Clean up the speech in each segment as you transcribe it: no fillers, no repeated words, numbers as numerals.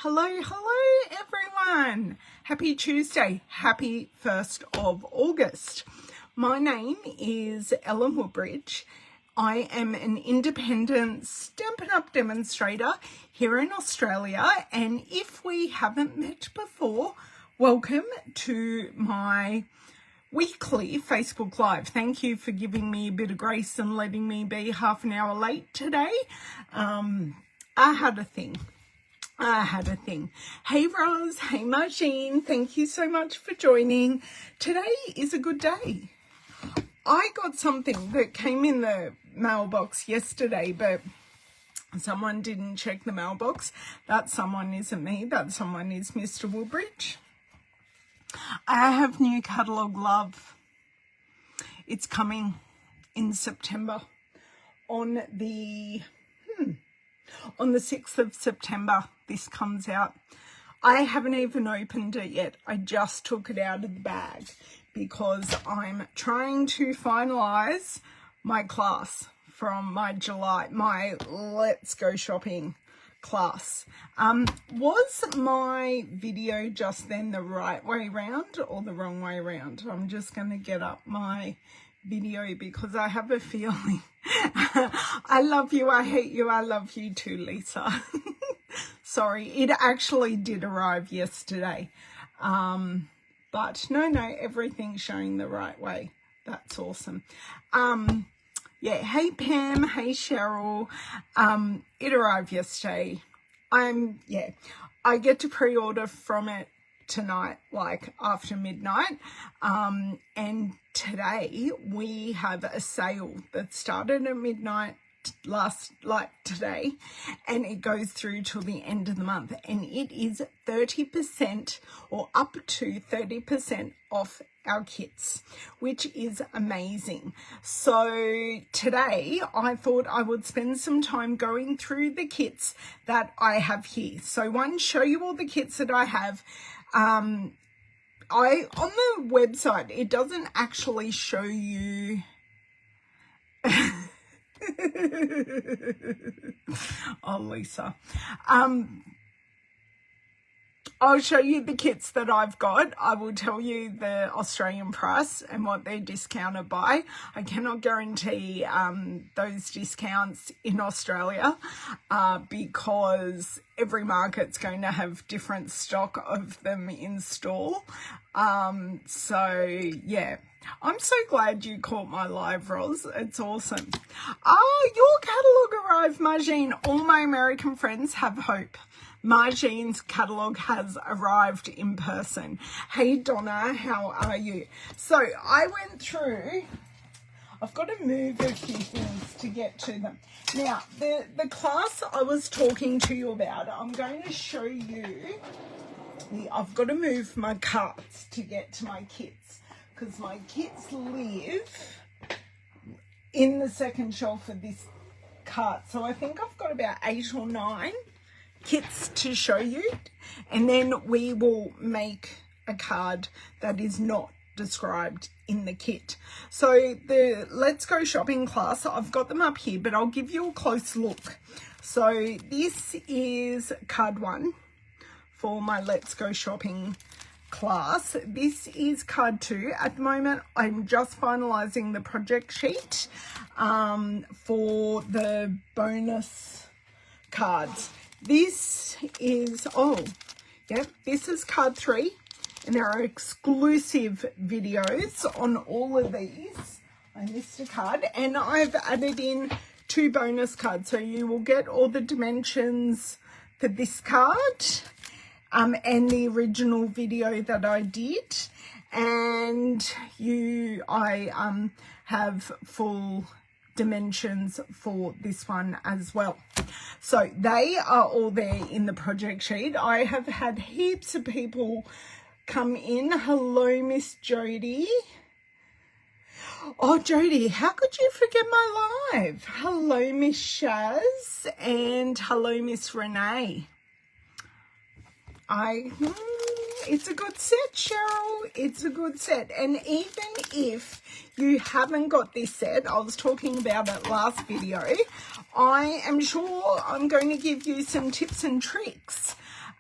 Hello everyone. Happy Tuesday. Happy 1st of August. My name is Ellen Woodbridge. I am an independent Stampin' Up demonstrator here in Australia, and if we haven't met before, welcome to my weekly Facebook Live. Thank you for giving me a bit of grace and letting me be half an hour late today. I had a thing. Hey Roz, hey Margine, thank you so much for joining. Today is a good day. I got something that came in the mailbox yesterday, but someone didn't check the mailbox. That someone isn't me, that someone is Mr. Woodbridge. I have new catalogue love. It's coming in September on the 6th of September. This comes out. I haven't even opened it yet. I just took it out of the bag because I'm trying to finalize my class from my Let's Go Shopping class. Was my video just then the right way round or the wrong way round? I'm just going to get up my video because I have a feeling. I love you, I hate you, I love you too, Lisa. Sorry, it actually did arrive yesterday. But no, everything's showing the right way. That's awesome. Yeah, hey Pam, hey Cheryl. It arrived yesterday. I get to pre-order from it tonight, like after midnight. And today we have a sale that started at midnight today, and it goes through till the end of the month, and it is 30% or up to 30% off our kits, which is amazing. So today I thought I would spend some time going through the kits that I have here. So show you all the kits that I have. On the website, it doesn't actually show you oh, Lisa. I'll show you the kits that I've got. I will tell you the Australian price and what they're discounted by. I cannot guarantee those discounts in Australia because every market's going to have different stock of them in store. So, yeah. I'm so glad you caught my live, Roz. It's awesome. Oh, your catalogue arrived, Margine. All my American friends have hope. Margine's catalogue has arrived in person. Hey, Donna, how are you? So I went through, I've got to move a few things to get to them. Now, the class I was talking to you about, I'm going to show you, I've got to move my carts to get to my kits because my kits live in the second shelf of this cart. So I think I've got about 8 or 9 kits to show you, and then we will make a card that is not described in the kit. So the Let's Go Shopping class, I've got them up here, but I'll give you a close look. So this is card 1 for my Let's Go Shopping class. This is card 2. At the moment, I'm just finalizing the project sheet for the bonus cards. This is, this is card 3, and there are exclusive videos on all of these. I missed a card, and I've added in 2 bonus cards, so you will get all the dimensions for this card and the original video that I did, and I have full dimensions for this one as well. So they are all there in the project sheet. I have had heaps of people come in. Hello, Miss Jody. Oh, Jody, how could you forget my live? Hello, Miss Shaz, and hello, Miss Renee. It's a good set, Cheryl. It's a good set. And even if you haven't got this set, I was talking about it last video, I am sure I'm going to give you some tips and tricks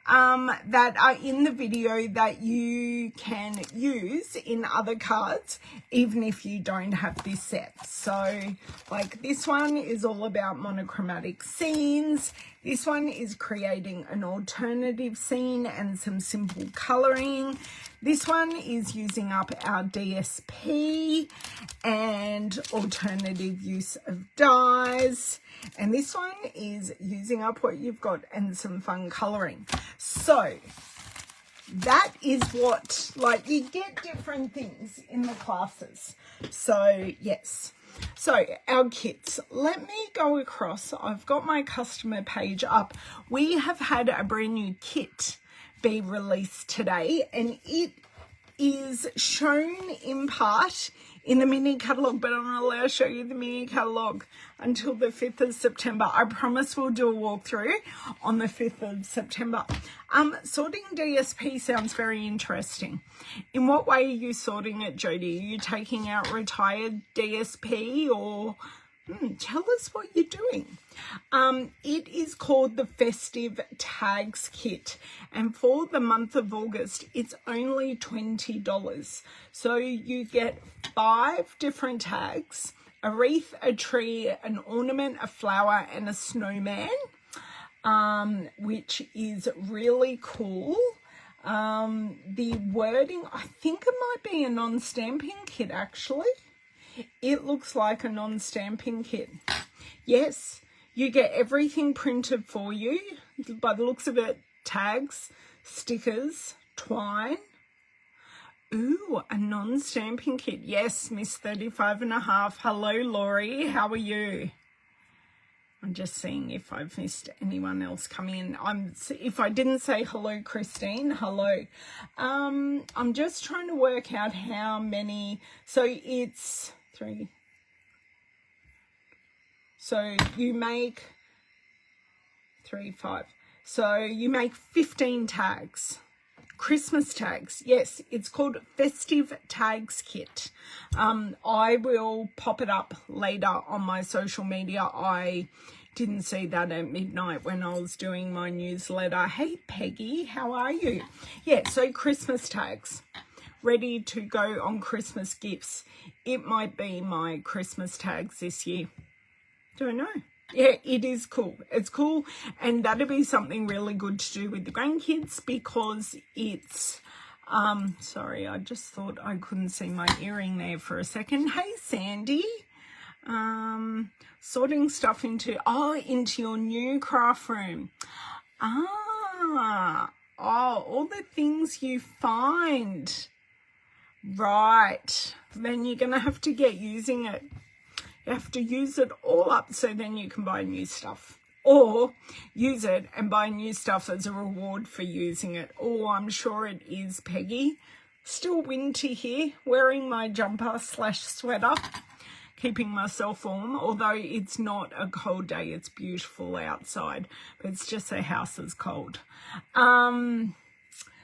that are in the video that you can use in other cards, even if you don't have this set. So like this one is all about monochromatic scenes. This one is creating an alternative scene and some simple coloring. This one is using up our DSP and alternative use of dyes. And this one is using up what you've got and some fun coloring. So that is what, like, you get different things in the classes. So yes. So our kits, let me go across. I've got my customer page up. We have had a brand new kit be released today, and it is shown in part in the mini catalogue, but I'm not allowed to show you the mini catalogue until the 5th of September. I promise we'll do a walkthrough on the 5th of September. Sorting DSP sounds very interesting. In what way are you sorting it, Jodie? Are you taking out retired DSP, or tell us what you're doing? It is called the Festive Tags Kit, and for the month of August it's only $20. So you get 5 different tags: a wreath, a tree, an ornament, a flower, and a snowman, which is really cool. The wording, I think it might be a non-stamping kit actually. It looks like a non-stamping kit. Yes, you get everything printed for you. By the looks of it, tags, stickers, twine. Ooh, a non-stamping kit. Yes, Miss 35.5. Hello, Laurie. How are you? I'm just seeing if I've missed anyone else coming in. If I didn't say hello, Christine, hello. I'm just trying to work out how many. So it's 3. So you make 3, 5. So you make 15 tags. Christmas tags. Yes, it's called Festive Tags Kit. I will pop it up later on my social media. I didn't see that at midnight when I was doing my newsletter. Hey, Peggy, how are you? Yeah, so Christmas tags. Ready to go on Christmas gifts. It might be my Christmas tags this year. Don't know. Yeah, it is cool. It's cool, and that'd be something really good to do with the grandkids, because it's sorry, I just thought I couldn't see my earring there for a second. Hey, Sandy. Sorting stuff into your new craft room. All the things you find. Right. Then you're going to have to get using it. You have to use it all up so then you can buy new stuff. Or use it and buy new stuff as a reward for using it. Oh, I'm sure it is, Peggy. Still windy here, wearing my jumper / sweater, keeping myself warm, although it's not a cold day. It's beautiful outside, but it's just the house is cold.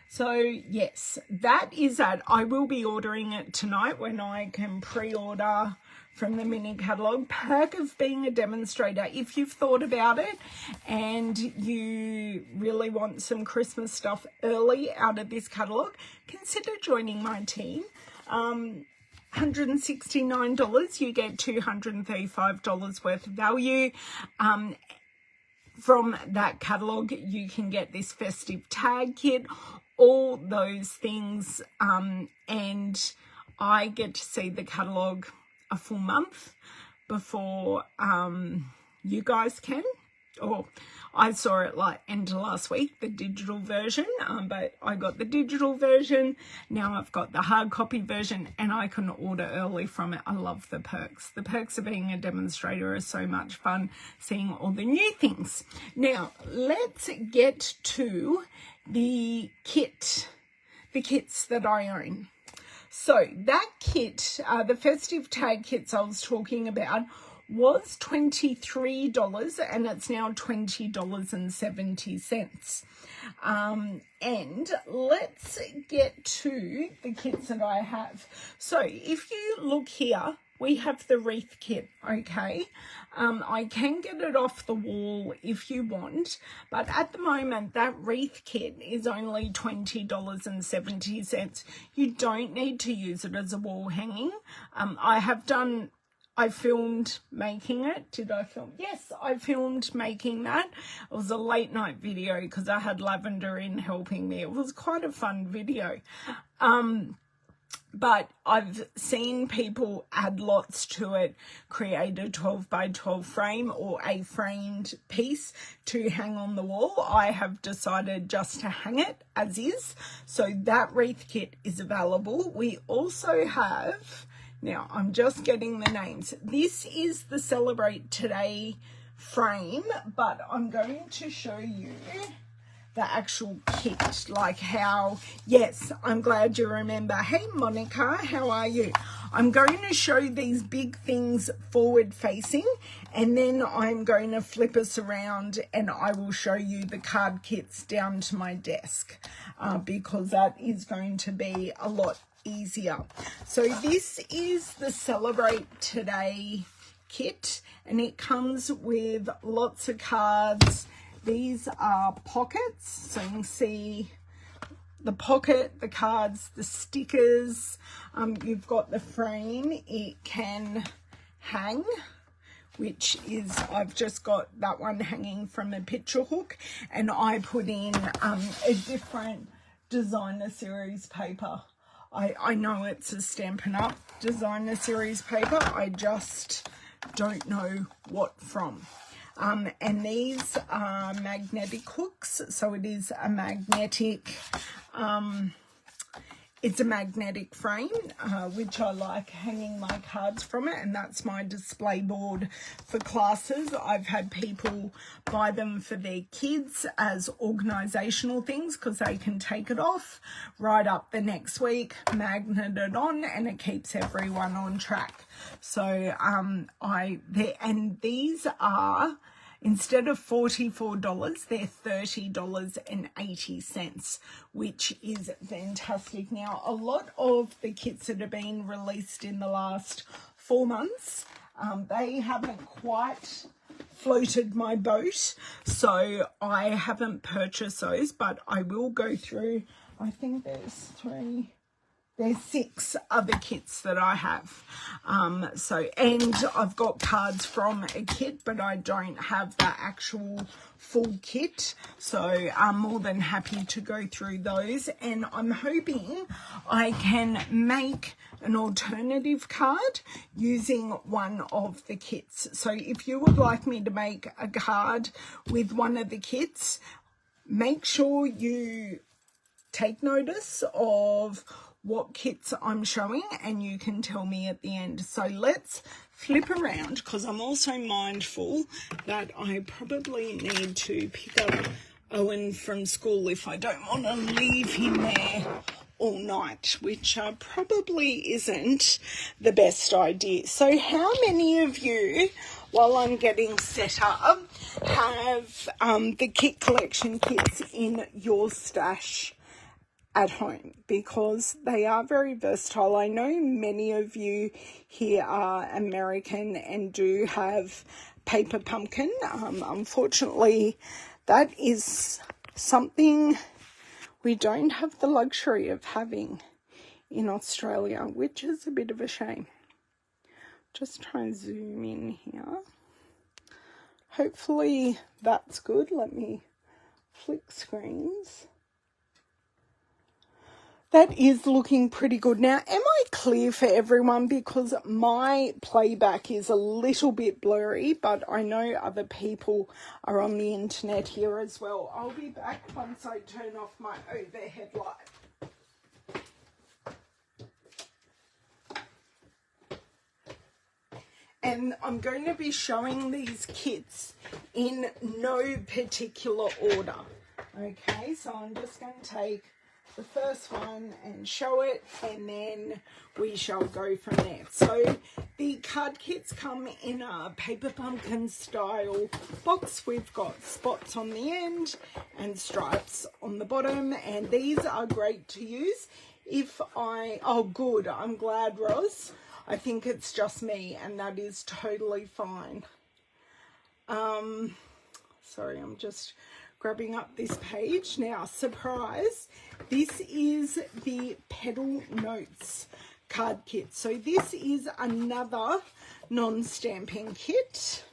So yes, that is that. I will be ordering it tonight when I can pre-order from the mini catalogue. Perk of being a demonstrator: if you've thought about it and you really want some Christmas stuff early out of this catalogue, consider joining my team. $169, you get $235 worth of value. From that catalogue, you can get this festive tag kit, all those things, and I get to see the catalogue a full month before you guys can. Or I saw it like end of last week, the digital version, but I got the digital version. Now I've got the hard copy version, and I can order early from it. I love the perks. The perks of being a demonstrator are so much fun, seeing all the new things. Now let's get to the kits that I own. So that kit, the festive tag kits I was talking about, was $23, and it's now $20.70. And let's get to the kits that I have. So if you look here, we have the wreath kit, okay? I can get it off the wall if you want, but at the moment that wreath kit is only $20.70. You don't need to use it as a wall hanging. I filmed making it. Did I film? Yes, I filmed making that. It was a late night video because I had Lavender in helping me. It was quite a fun video. But I've seen people add lots to it, create a 12 by 12 frame or a framed piece to hang on the wall. I have decided just to hang it as is. So that wreath kit is available. We also have, now I'm just getting the names. This is the Celebrate Today frame, but I'm going to show you the actual kit, like how, yes, I'm glad you remember. Hey Monica, how are you? I'm going to show these big things forward facing, and then I'm going to flip us around and I will show you the card kits down to my desk, because that is going to be a lot easier. So this is the Celebrate Today kit, and it comes with lots of cards. These are pockets, so you can see the pocket, the cards, the stickers. You've got the frame. It can hang, which is, I've just got that one hanging from a picture hook, and I put in a different designer series paper. I know it's a Stampin' Up designer series paper. I just don't know what from. And these are magnetic hooks, so it is a magnetic, it's a magnetic frame, which I like hanging my cards from it, and that's my display board for classes. I've had people buy them for their kids as organisational things because they can take it off right up the next week, magnet it on, and it keeps everyone on track. So and these are, instead of $44, they're $30.80, which is fantastic. Now, a lot of the kits that have been released in the last 4 months, they haven't quite floated my boat, so I haven't purchased those, but I will go through. I think there's 6 other kits that I have. And I've got cards from a kit, but I don't have the actual full kit. So I'm more than happy to go through those. And I'm hoping I can make an alternative card using one of the kits. So if you would like me to make a card with one of the kits, make sure you take notice of what kits I'm showing, and you can tell me at the end. So let's flip around, because I'm also mindful that I probably need to pick up Owen from school if I don't want to leave him there all night, which probably isn't the best idea. So how many of you, while I'm getting set up, have the kit collection kits in your stash at home? Because they are very versatile. I know many of you here are American and do have paper pumpkin. Unfortunately, that is something we don't have the luxury of having in Australia, which is a bit of a shame. Just try and zoom in here. Hopefully that's good. Let me flick screens. That is looking pretty good. Now, am I clear for everyone? Because my playback is a little bit blurry, but I know other people are on the internet here as well. I'll be back once I turn off my overhead light. And I'm going to be showing these kits in no particular order. Okay, so I'm just going to take the first one and show it, and then we shall go from there. So the card kits come in a paper pumpkin style box. We've got spots on the end and stripes on the bottom, and these are great to use if oh good, I'm glad, Roz. I think it's just me, and that is totally fine. Sorry, I'm just grabbing up this page. Now, surprise, this is the Petal Notes card kit. So this is another non-stamping kit.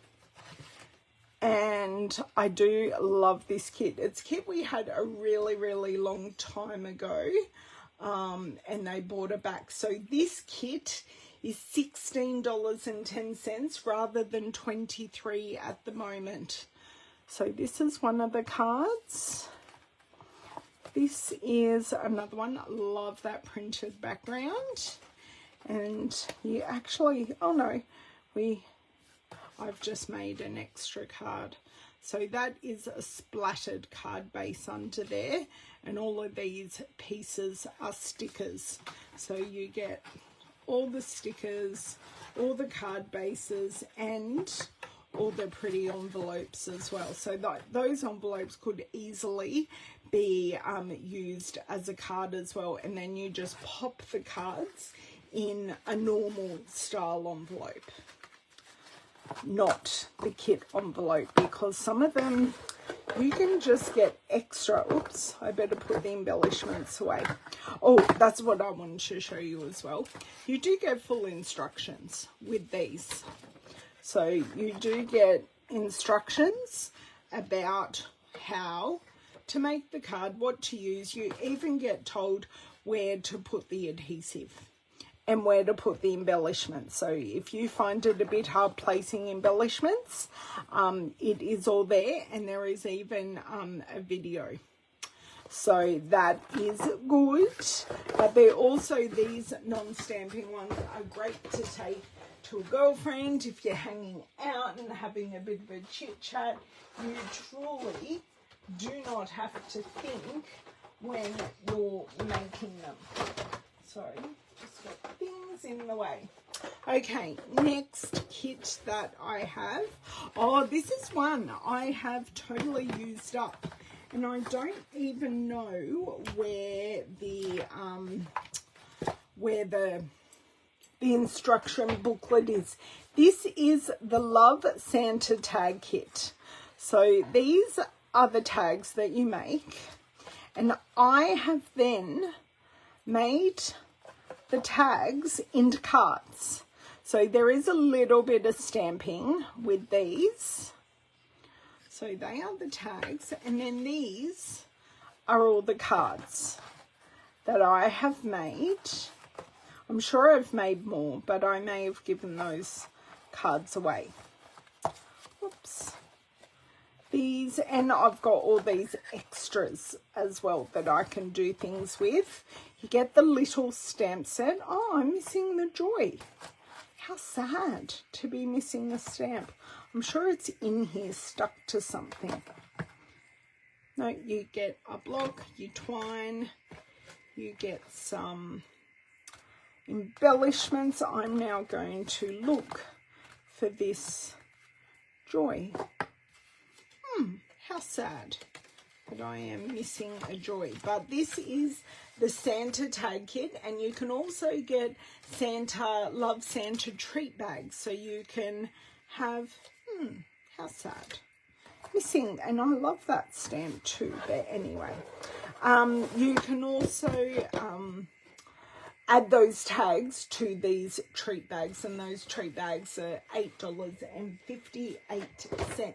And I do love this kit. It's a kit we had a really, really long time ago. And they bought it back. So this kit is $16.10 rather than $23 at the moment. So this is one of the cards. This is another one. I love that printed background. And you actually, oh no, I've just made an extra card. So that is a splattered card base under there. And all of these pieces are stickers. So you get all the stickers, all the card bases, and all the pretty envelopes as well. So those envelopes could easily be used as a card as well. And then you just pop the cards in a normal style envelope, not the kit envelope, because some of them you can just get extra. Oops, I better put the embellishments away. Oh, that's what I wanted to show you as well. You do get full instructions with these. So you do get instructions about how to make the card, what to use. You even get told where to put the adhesive and where to put the embellishments. So if you find it a bit hard placing embellishments, it is all there, and there is even a video. So that is good. But they're also, these non-stamping ones are great to take to a girlfriend if you're hanging out and having a bit of a chit chat. You truly do not have to think when you're making them. Sorry, just got things in the way. Okay, next kit that I have. Oh, this is one I have totally used up, and I don't even know where the instruction booklet is. This is the Love Santa tag kit. So these are the tags that you make, and I have then made the tags into cards. So there is a little bit of stamping with these. So they are the tags, and then these are all the cards that I have made. I'm sure I've made more, but I may have given those cards away. Whoops. These, and I've got all these extras as well that I can do things with. You get the little stamp set. Oh, I'm missing the joy. How sad to be missing the stamp. I'm sure it's in here stuck to something. No, you get a block, you twine, you get some embellishments. I'm now going to look for this joy. How sad that I am missing a joy. But this is the Santa tag kit, and you can also get Santa, Love Santa treat bags. So you can have, how sad. Missing, and I love that stamp too, but anyway. You can also add those tags to these treat bags, and those treat bags are $8.58.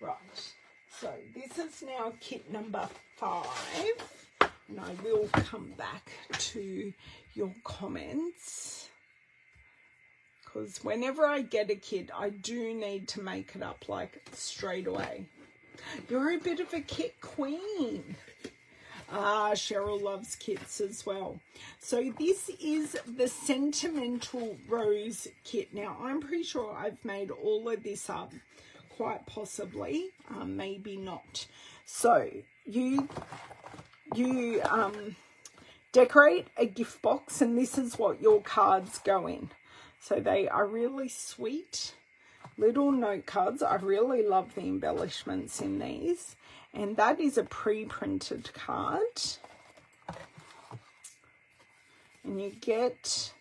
Right, so this is now kit number 5, and I will come back to your comments, because whenever I get a kit, I do need to make it up like straight away. You're a bit of a kit queen. Ah, Cheryl loves kits as well. So this is the Sentimental Rose kit. Now, I'm pretty sure I've made all of this up, quite possibly, maybe not. So you decorate a gift box, and this is what your cards go in. So they are really sweet little note cards. I really love the embellishments in these. And that is a pre-printed card. And you get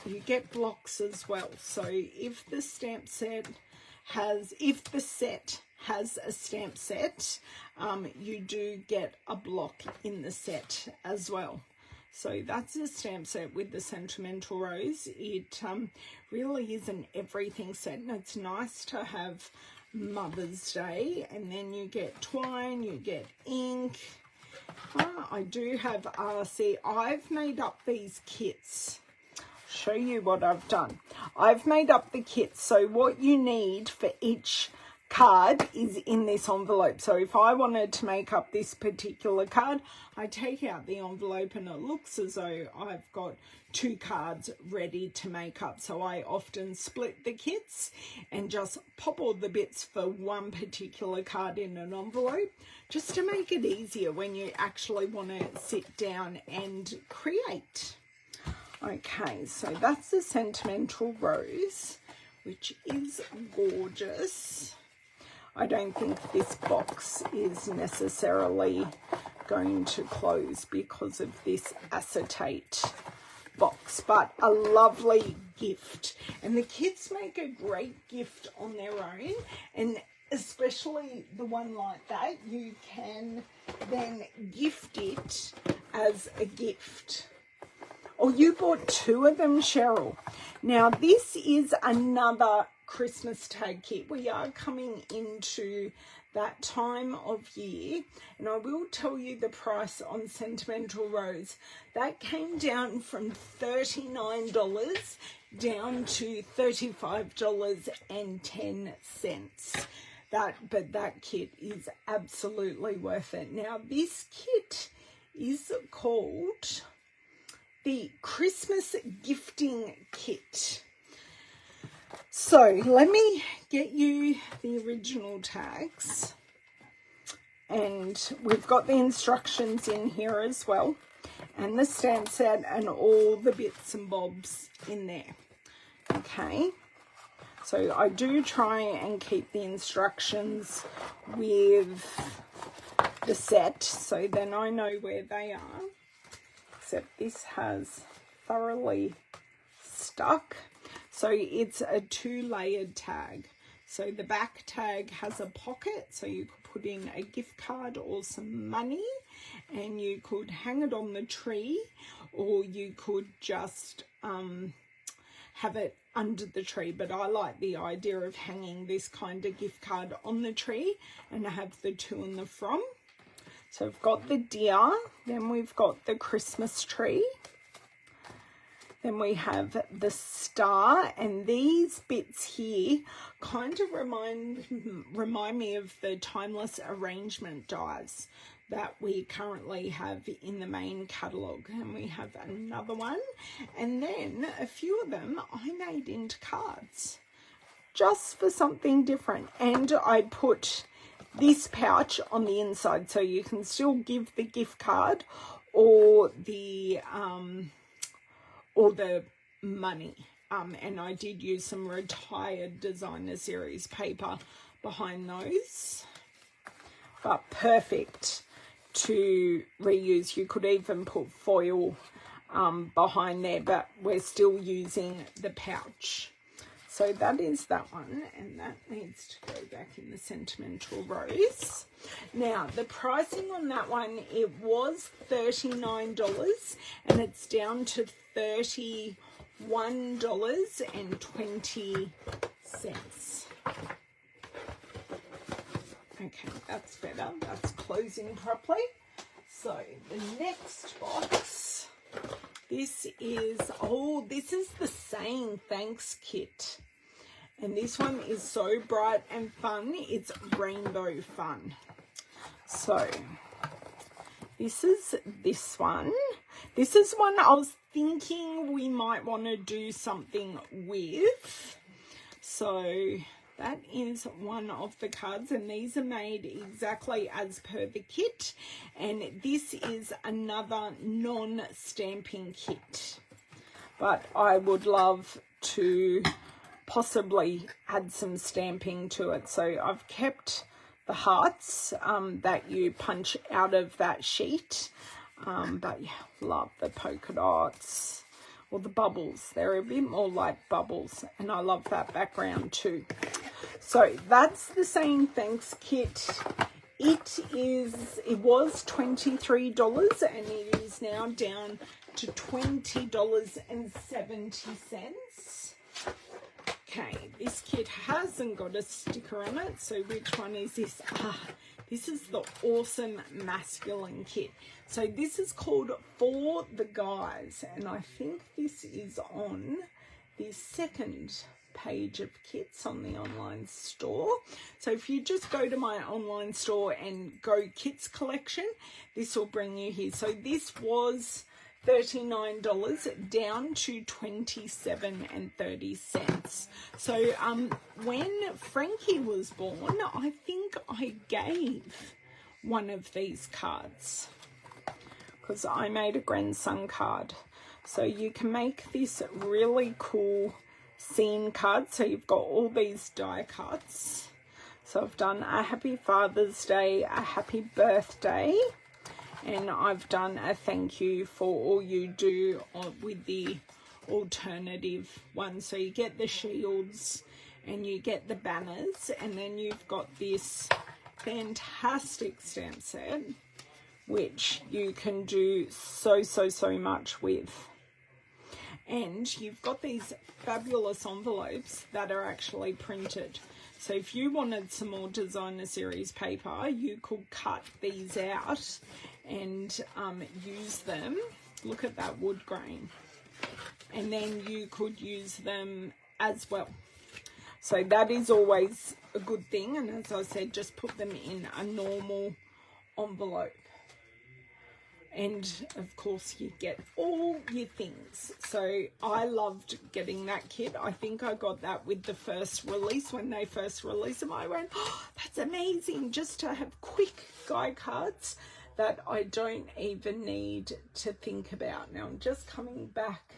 you get blocks as well. So if the set has a stamp set, you do get a block in the set as well. So that's a stamp set with the Sentimental Rose. It really is an everything set, and it's nice to have Mother's Day. And then you get twine, you get ink. I do have RC. I've made up these kits. Show you what I've done. I've made up the kits. So what you need for each card is in this envelope. So if I wanted to make up this particular card, I take out the envelope and it looks as though I've got 2 cards ready to make up. So I often split the kits and just pop all the bits for one particular card in an envelope, just to make it easier when you actually want to sit down and create. Okay, so that's the Sentimental Rose, which is gorgeous. I don't think this box is necessarily going to close because of this acetate box, but a lovely gift. And the kids make a great gift on their own, and especially the one like that, you can then gift it as a gift. Oh, you bought 2 of them, Cheryl. Now, this is another Christmas tag kit. We are coming into that time of year, and I will tell you the price on Sentimental Rose. That came down from $39 down to $35.10. But that kit is absolutely worth it. Now, this kit is called the Christmas Gifting Kit. So let me get you the original tags, and we've got the instructions in here as well, and the stamp set and all the bits and bobs in there. Okay, so I do try and keep the instructions with the set, so then I know where they are, except this has thoroughly stuck. So it's a 2-layered tag. So the back tag has a pocket, so you could put in a gift card or some money, and you could hang it on the tree, or you could just have it under the tree. But I like the idea of hanging this kind of gift card on the tree and have the 2 in the front. So we've got the deer, then we've got the Christmas tree. Then we have the star, and these bits here kind of remind me of the timeless arrangement dies that we currently have in the main catalogue. And we have another one, and then a few of them I made into cards just for something different. And I put this pouch on the inside, so you can still give the gift card or the money, and I did use some retired designer series paper behind those, but perfect to reuse. You could even put foil behind there, but we're still using the pouch. So that is that one, and that needs to go back in the Sentimental Rose. Now, the pricing on that one, it was $39, and it's down to $31.20. Okay, that's better. That's closing properly. So the next box, this is the Saying Thanks kit. And this one is so bright and fun. It's rainbow fun. So this is this one. This is one I was thinking we might want to do something with. So that is one of the cards, and these are made exactly as per the kit. And this is another non-stamping kit, but I would love to possibly add some stamping to it. So I've kept the hearts that you punch out of that sheet, but yeah, love the polka dots. or the bubbles. They're a bit more like bubbles, and I love that background too. So that's the Saying Thanks kit. It was $23 and it is now down to $20.70. Okay, this kit hasn't got a sticker on it, so which one is this? This is the Awesome Masculine kit. So this is called For the Guys, and I think this is on the second page of kits on the online store. So if you just go to my online store and go kits collection, this will bring you here. So this was $39 down to $27.30. So when Frankie was born, I think I gave one of these cards because I made a grandson card. So you can make this really cool scene card. So you've got all these die cuts. So I've done a happy Father's Day, a happy birthday, and I've done a thank you for all you do with the alternative one. So you get the shields and you get the banners, and then you've got this fantastic stamp set which you can do so much with. And you've got these fabulous envelopes that are actually printed. So if you wanted some more designer series paper, you could cut these out and use them. Look at that wood grain. And then you could use them as well. So that is always a good thing. And as I said, just put them in a normal envelope. And of course you get all your things. So I loved getting that kit. I think I got that with the first release. When they first released them, I went, oh, that's amazing, just to have quick guy cards that I don't even need to think about. Now I'm just coming back.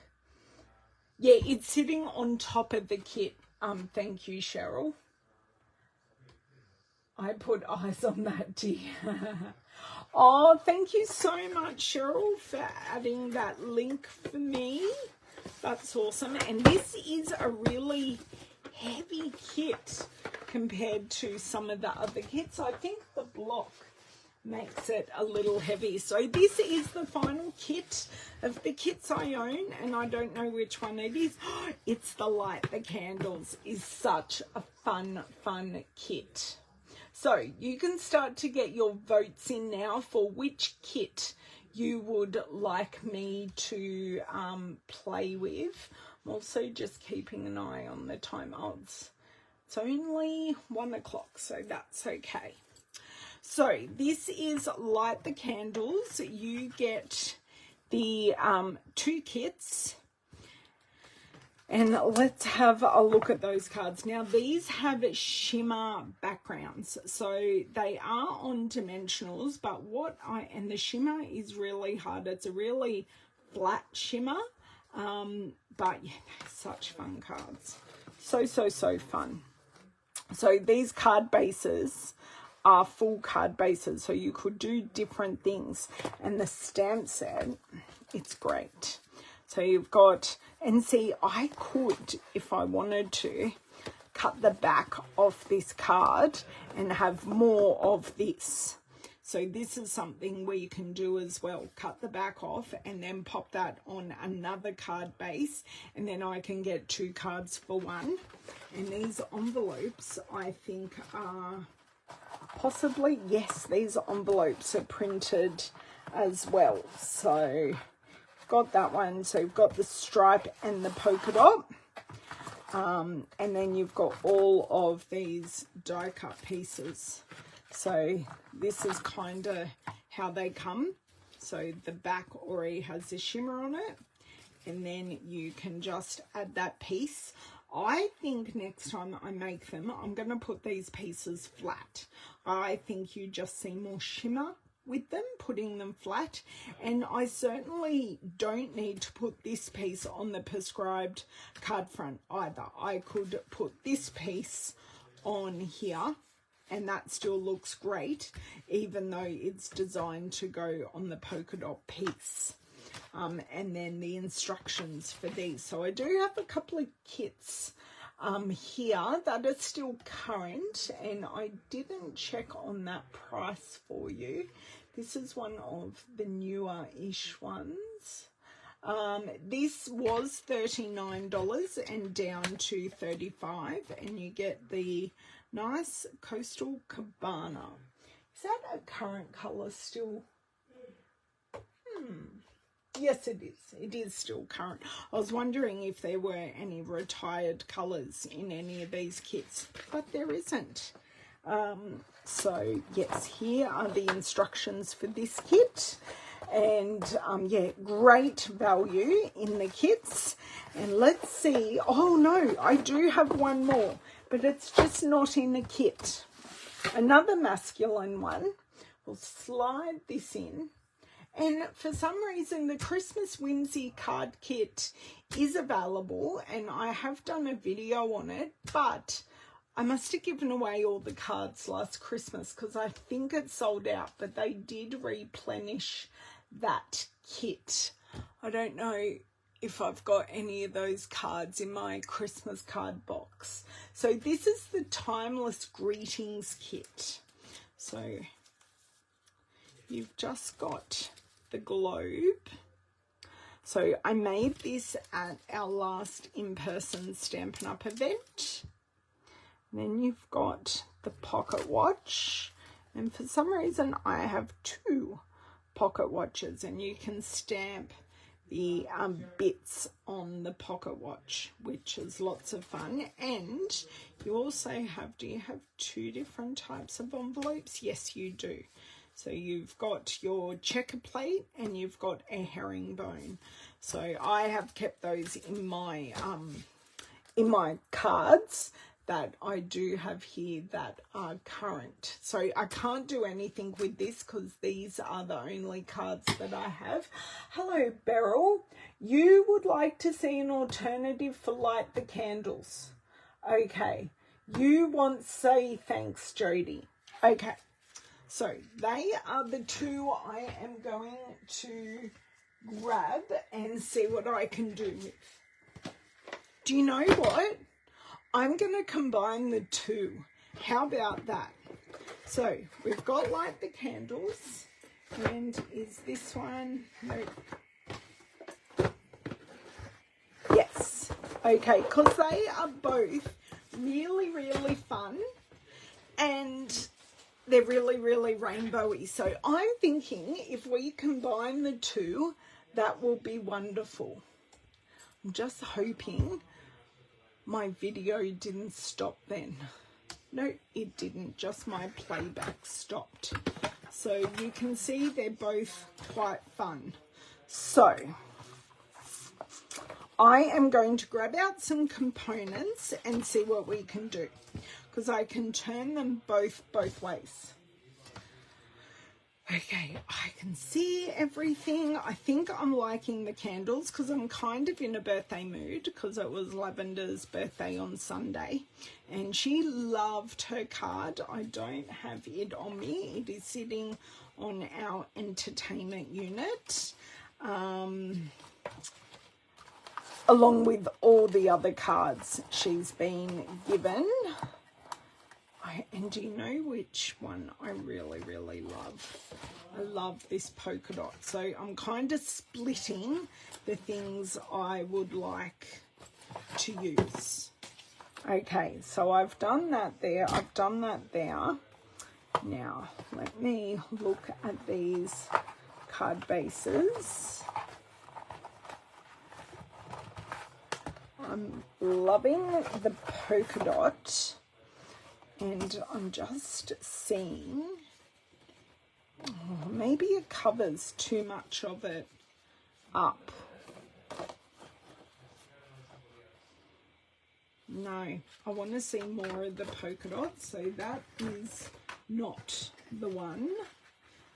Yeah, it's sitting on top of the kit. Thank you, Cheryl. I put eyes on that, dear. Oh, thank you so much, Cheryl, for adding that link for me. That's awesome. And this is a really heavy kit compared to some of the other kits. I think the block makes it a little heavy. So this is the final kit of the kits I own, and I don't know which one it is. It's the Light the Candles. Is such a fun kit. So you can start to get your votes in now for which kit you would like me to play with. I'm also just keeping an eye on the time odds. It's only 1 o'clock, so that's okay. So this is Light the Candles. You get the 2 kits. And let's have a look at those cards. Now, these have shimmer backgrounds. So they are on dimensionals, but and the shimmer is really hard. It's a really flat shimmer. But yeah, they're such fun cards. So fun. So these card bases are full card bases. So you could do different things. And the stamp set, it's great. So you've got, and see, I could, if I wanted to, cut the back off this card and have more of this. So this is something we can do as well. Cut the back off and then pop that on another card base, and then I can get 2 cards for 1. And these envelopes, I think, are possibly, yes, these envelopes are printed as well. So got that one. So you've got the stripe and the polka dot, and then you've got all of these die cut pieces. So this is kind of how they come. So the back already has the shimmer on it, and then you can just add that piece. I think next time I make them, I'm going to put these pieces flat. I think you just see more shimmer with them, putting them flat. And I certainly don't need to put this piece on the prescribed card front either. I could put this piece on here and that still looks great, even though it's designed to go on the polka dot piece. and then the instructions for these. So I do have a couple of kits here that are still current, and I didn't check on that price for you. This is one of the newer-ish ones. This was $39 and down to $35, and you get the nice Coastal Cabana. Is that a current colour still? Yes, it is. It is still current. I was wondering if there were any retired colours in any of these kits, but there isn't. So, yes, here are the instructions for this kit. And, yeah, great value in the kits. And let's see. Oh, no, I do have one more, but it's just not in a kit. Another masculine one. We'll slide this in. And for some reason, the Christmas Whimsy card kit is available, and I have done a video on it, but I must have given away all the cards last Christmas because I think it sold out, but they did replenish that kit. I don't know if I've got any of those cards in my Christmas card box. So this is the Timeless Greetings kit. So you've just got the globe. So I made this at our last in-person Stampin' Up event. And then you've got the pocket watch, and for some reason I have two pocket watches, and you can stamp the bits on the pocket watch, which is lots of fun. And you also have, do you have two different types of envelopes? Yes, you do. So you've got your checker plate and you've got a herringbone. So I have kept those in my cards that I do have here that are current. So I can't do anything with this because these are the only cards that I have. Hello, Beryl. You would like to see an alternative for Light the Candles. Okay. You want Say Thanks, Jody. Okay. So they are the two I am going to grab and see what I can do with. Do you know what? I'm going to combine the two. How about that? So we've got Light the Candles, and is this one? No. Yes. Okay, because they are both really, really fun, and they're really, really rainbowy. So I'm thinking if we combine the two, that will be wonderful. I'm just hoping my video didn't stop then. No, it didn't. Just my playback stopped. So you can see they're both quite fun. So I am going to grab out some components and see what we can do, because I can turn them both ways. Okay, I can see everything. I think I'm liking the candles because I'm kind of in a birthday mood, because it was Lavender's birthday on Sunday and she loved her card. I don't have it on me. It is sitting on our entertainment unit, along with all the other cards she's been given. And do you know which one I really, really love? I love this polka dot. So I'm kind of splitting the things I would like to use. Okay, so I've done that there. I've done that there. Now, let me look at these card bases. I'm loving the polka dot. And I'm just seeing, maybe it covers too much of it up. No, I want to see more of the polka dots, so that is not the one.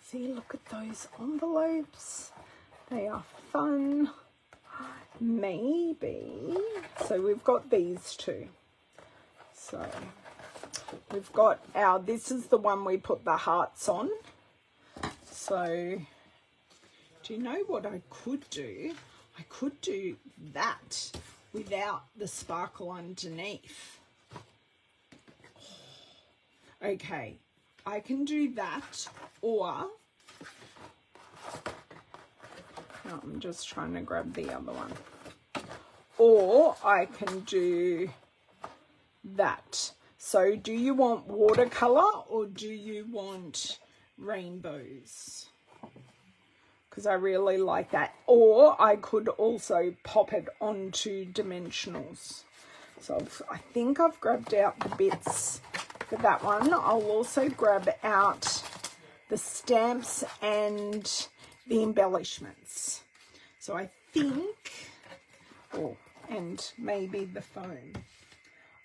See, look at those envelopes. They are fun. Maybe. So we've got these two. So we've got our, this is the one we put the hearts on. So Do you know what I could do? I could do that without the sparkle underneath. Okay, I can do that, or no, I'm just trying to grab the other one. Or I can do that. So do you want watercolor or do you want rainbows? Because I really like that. Or I could also pop it onto dimensionals. So I think I've grabbed out the bits for that one. I'll also grab out the stamps and the embellishments. So I think, oh, and maybe the foam.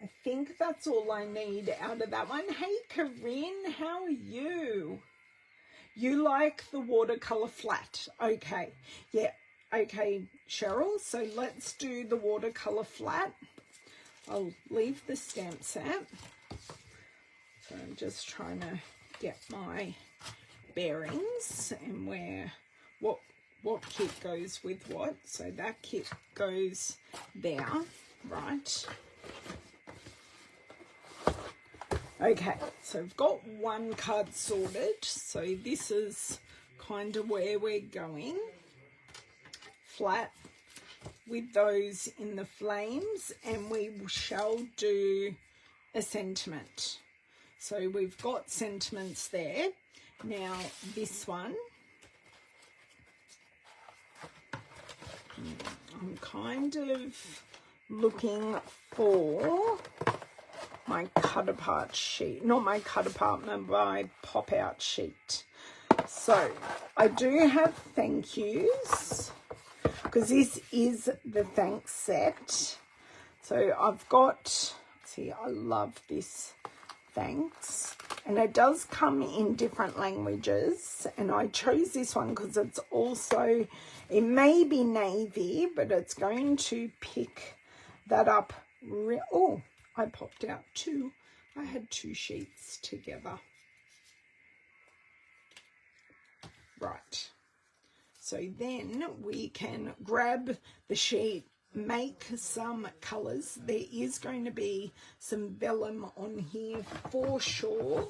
I think that's all I need out of that one. Hey, Corinne, how are you? You like the watercolor flat? Okay, yeah, okay, Cheryl. So let's do the watercolor flat. I'll leave the stamp set. So I'm just trying to get my bearings and where what kit goes with what. So that kit goes there, right? Okay, so I've got one card sorted. So this is kind of where we're going. Flat with those in the flames, and we shall do a sentiment. So we've got sentiments there. Now this one, I'm kind of looking for my cut apart sheet, not my cut apart, but my pop out sheet. So I do have thank yous because this is the thanks set. So I've got, see, I love this thanks, and it does come in different languages, and I chose this one because it's also, it may be navy, but it's going to pick that up. Oh, I popped out two. I had two sheets together. Right. So then we can grab the sheet, make some colours. There is going to be some vellum on here for sure.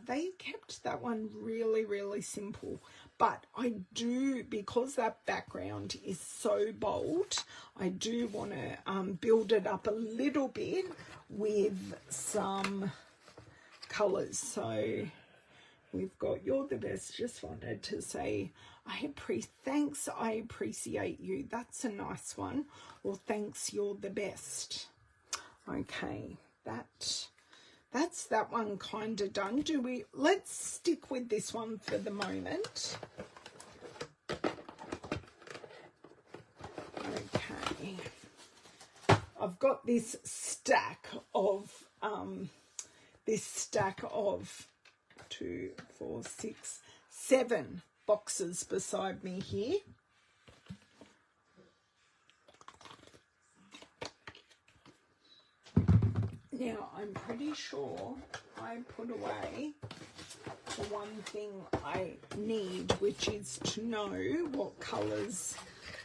They kept that one really, really simple. But I do, because that background is so bold, I do want to build it up a little bit with some colours. So we've got You're the Best. Just wanted to say, thanks, I appreciate you. That's a nice one. Or thanks, you're the best. Okay, that's that one kind of done. Let's stick with this one for the moment. Okay. I've got this stack of 2, 4, 6, 7 boxes beside me here. Now, I'm pretty sure I put away the one thing I need, which is to know what colours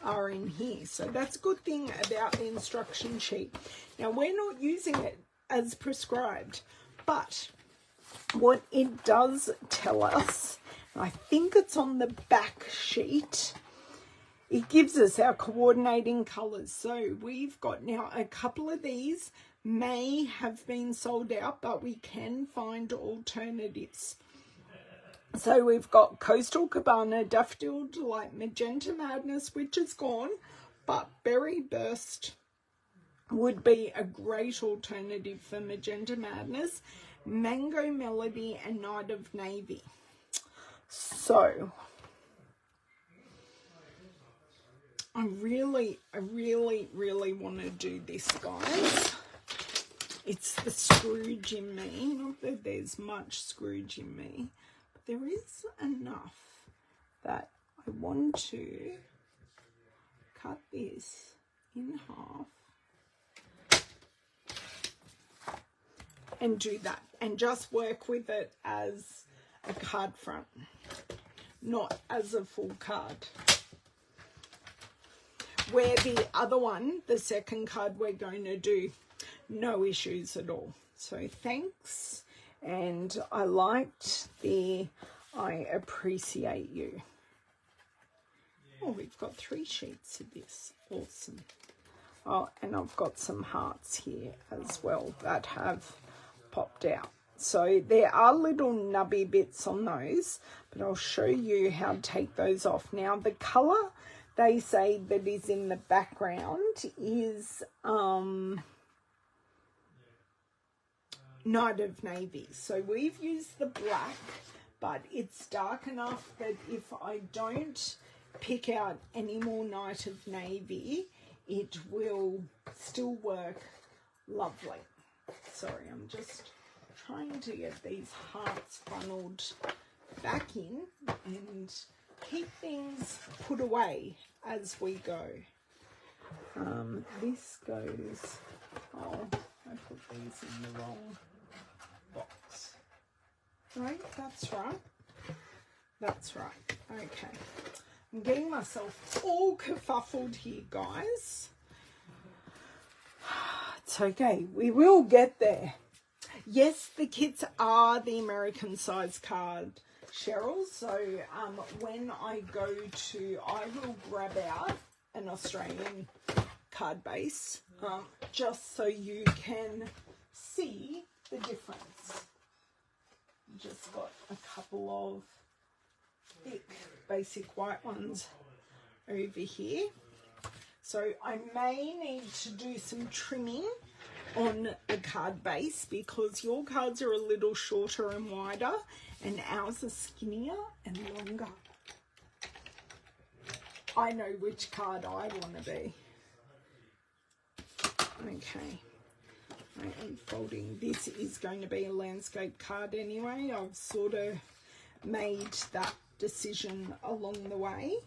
are in here. So that's a good thing about the instruction sheet. Now, we're not using it as prescribed, but what it does tell us, I think it's on the back sheet, it gives us our coordinating colours. So we've got now a couple of these may have been sold out, but we can find alternatives. So we've got Coastal Cabana, Daffodil Delight, Magenta Madness, which is gone, but Berry Burst would be a great alternative for Magenta Madness, Mango Melody, and Night of Navy. So I really want to do this, guys. It's the Scrooge in me. Not that there's much Scrooge in me, but there is enough that I want to cut this in half and do that and just work with it as a card front. not as a full card. Where the other one, the second card we're going to do, no issues at all. So thanks, and I liked the I appreciate you. Oh, we've got 3 sheets of this. Awesome. Oh, and I've got some hearts here as well that have popped out. So there are little nubby bits on those, but I'll show you how to take those off. Now, the colour they say that is in the background is Night of Navy. So we've used the black, but it's dark enough that if I don't pick out any more Night of Navy, it will still work lovely. Sorry, I'm just trying to get these hearts funneled back in and keep things put away as we go. This goes, oh, I put these in the wrong box. Right, that's right. That's right. Okay. I'm getting myself all kerfuffled here, guys. It's okay. We will get there. Yes, the kits are the American size card, Cheryl. So when I go to, I will grab out an Australian card base just so you can see the difference. Just got a couple of thick basic white ones over here, so I may need to do some trimming on the card base because your cards are a little shorter and wider and ours are skinnier and longer. I know which card I want to be. Okay, I am folding. This is going to be a landscape card anyway. I've sort of made that decision along the way.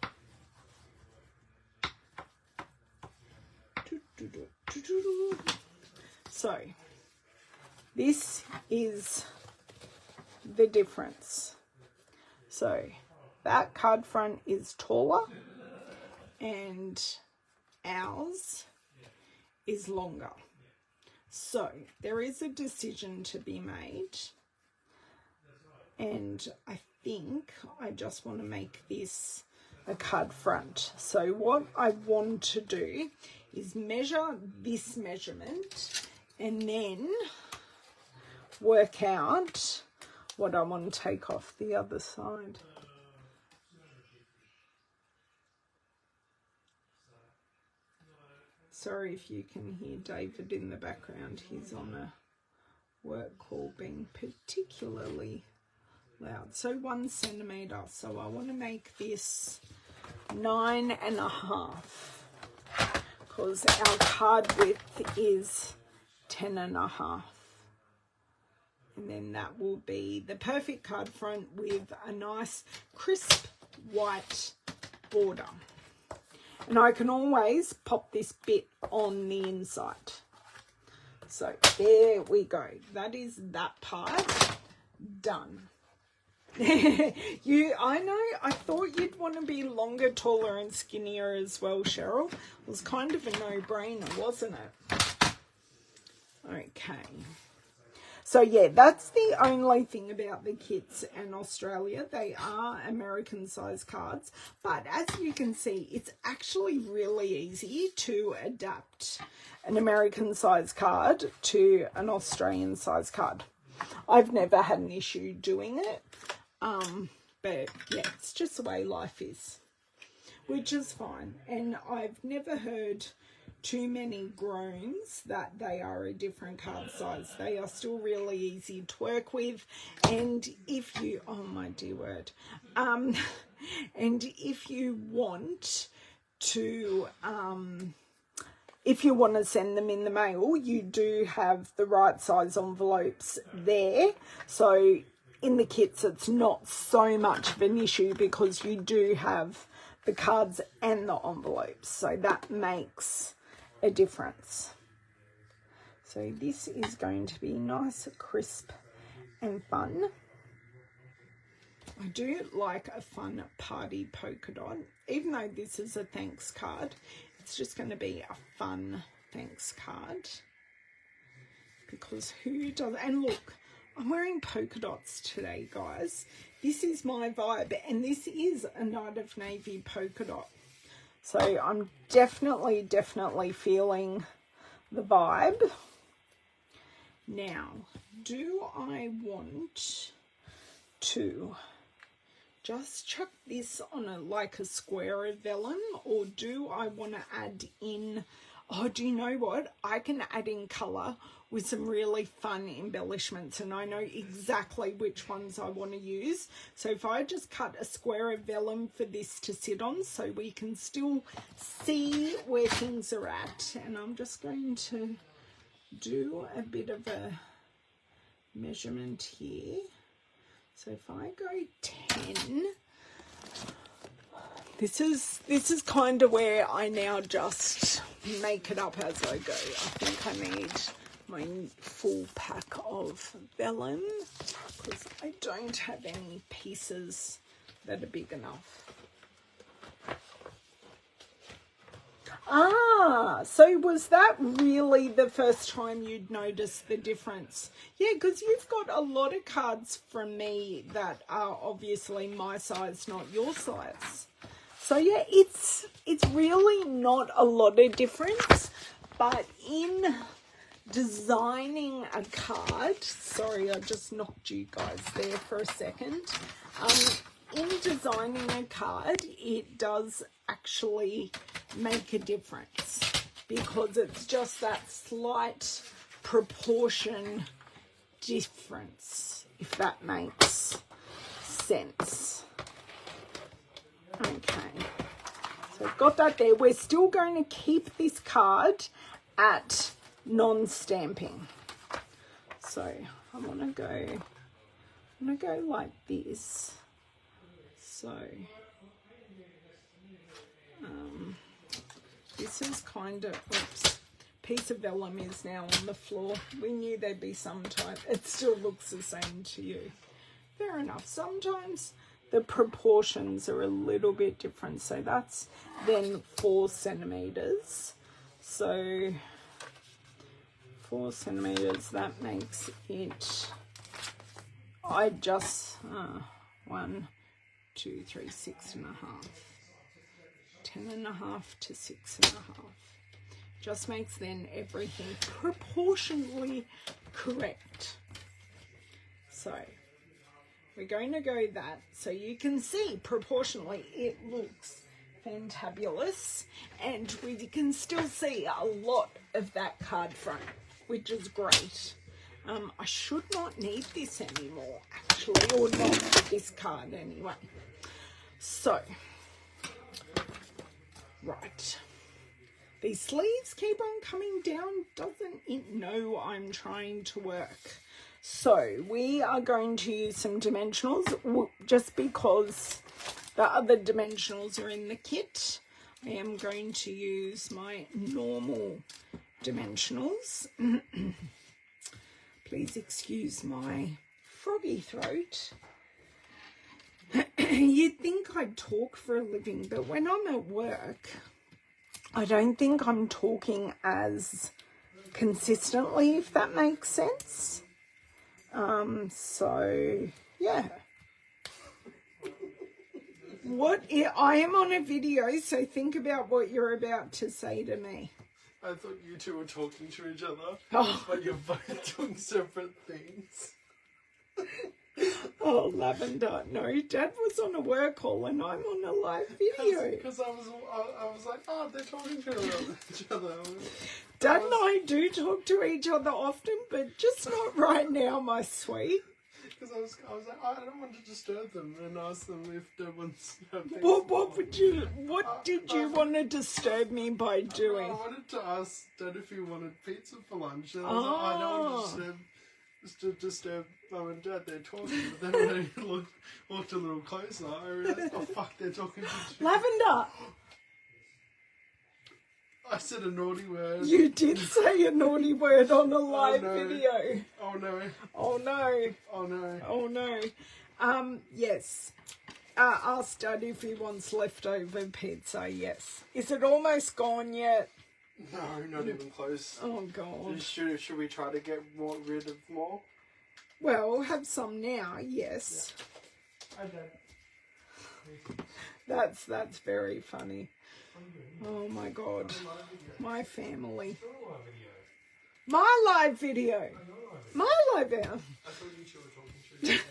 So this is the difference. So that card front is taller and ours is longer. So there is a decision to be made, and I think I just want to make this a card front. So what I want to do is measure this measurement and then work out what I want to take off the other side. Sorry if you can hear David in the background. He's on a work call being particularly loud. So 1 centimetre. So I want to make this 9.5 because our card width is 10.5. And then that will be the perfect card front with a nice crisp white border. And I can always pop this bit on the inside. So there we go. That is that part done. I know, I thought you'd want to be longer, taller and skinnier as well, Cheryl. It was kind of a no-brainer, wasn't it? Okay. So yeah, that's the only thing about the kits in Australia. They are American size cards, but as you can see, it's actually really easy to adapt an American size card to an Australian size card. I've never had an issue doing it, but yeah, it's just the way life is, which is fine. And I've never heard too many groans that they are a different card size. They are still really easy to work with, and if you, oh my dear word, and if you want to send them in the mail, you do have the right size envelopes there. So in the kits it's not so much of an issue because you do have the cards and the envelopes, so that makes a difference. So this is going to be nice, crisp and fun. I do like a fun party polka dot. Even though this is a thanks card, it's just going to be a fun thanks card. Because who does... And look, I'm wearing polka dots today, guys. This is my vibe. And this is a Night of Navy polka dot. So I'm definitely feeling the vibe. Now, do I want to just chuck this on like a square of vellum, or do I want to add in, oh, do you know what? I can add in colour with some really fun embellishments, and I know exactly which ones I want to use. So if I just cut a square of vellum for this to sit on, so we can still see where things are at, and I'm just going to do a bit of a measurement here. So if I go 10, this is kind of where I now just make it up as I go. I think I need my full pack of vellum because I don't have any pieces that are big enough. Ah, so was that really the first time you'd noticed the difference? Yeah, because you've got a lot of cards from me that are obviously my size, not your size. So yeah, it's really not a lot of difference, but in designing a card, sorry, I just knocked you guys there for a second. In designing a card, it does actually make a difference because it's just that slight proportion difference, if that makes sense. Okay, so I've got that there. We're still going to keep this card at non-stamping. So I want to go like this. So this is kind of, oops, piece of vellum is now on the floor. We knew there'd be some type. It still looks the same to you. Fair enough. Sometimes the proportions are a little bit different. So that's then 4 centimeters. So 4 centimeters, that makes it, I just, 1, 2, 3, 6.5. 10.5 to 6.5. Just makes then everything proportionally correct. So we're going to go that so you can see proportionally it looks fantabulous, and we can still see a lot of that card front, which is great. I should not need this anymore actually, or not this card anyway. So right, these sleeves keep on coming down. Doesn't it know I'm trying to work? So we are going to use some dimensionals just because the other dimensionals are in the kit. I am going to use my normal dimensionals. Please excuse my froggy throat. You'd think I'd talk for a living, but when I'm at work, I don't think I'm talking as consistently, if that makes sense. So yeah. I am on a video, so think about what you're about to say to me. I thought you two were talking to each other, Oh. but you're both doing separate things. Oh, Lavender, no, Dad was on a work call and I'm on a live video. Because I was like, oh, they're talking to each other. Dad and I do talk to each other often, but just not right now, my sweet. Because I was like, I don't want to disturb them and ask them if they want something. What did you want to disturb me by doing? I wanted to ask Dad if he wanted pizza for lunch, and I was like, I don't want to disturb Mum and Dad. They're talking, but then when I walked a little closer, I realised, oh fuck, they're talking to each other. Lavender! I said a naughty word. You did say a naughty word on a live no. video. Oh no. Oh no. Oh no. Oh no. Yes. Ask Dad if he wants leftover pizza. Yes. Is it almost gone yet? No, not even close. Oh, God. Should we try to get rid of more? Well, have some now, yes. Yeah. Okay. That's very funny. Oh, my God. My family. My live video. My live video. I thought you two were talking to yourself.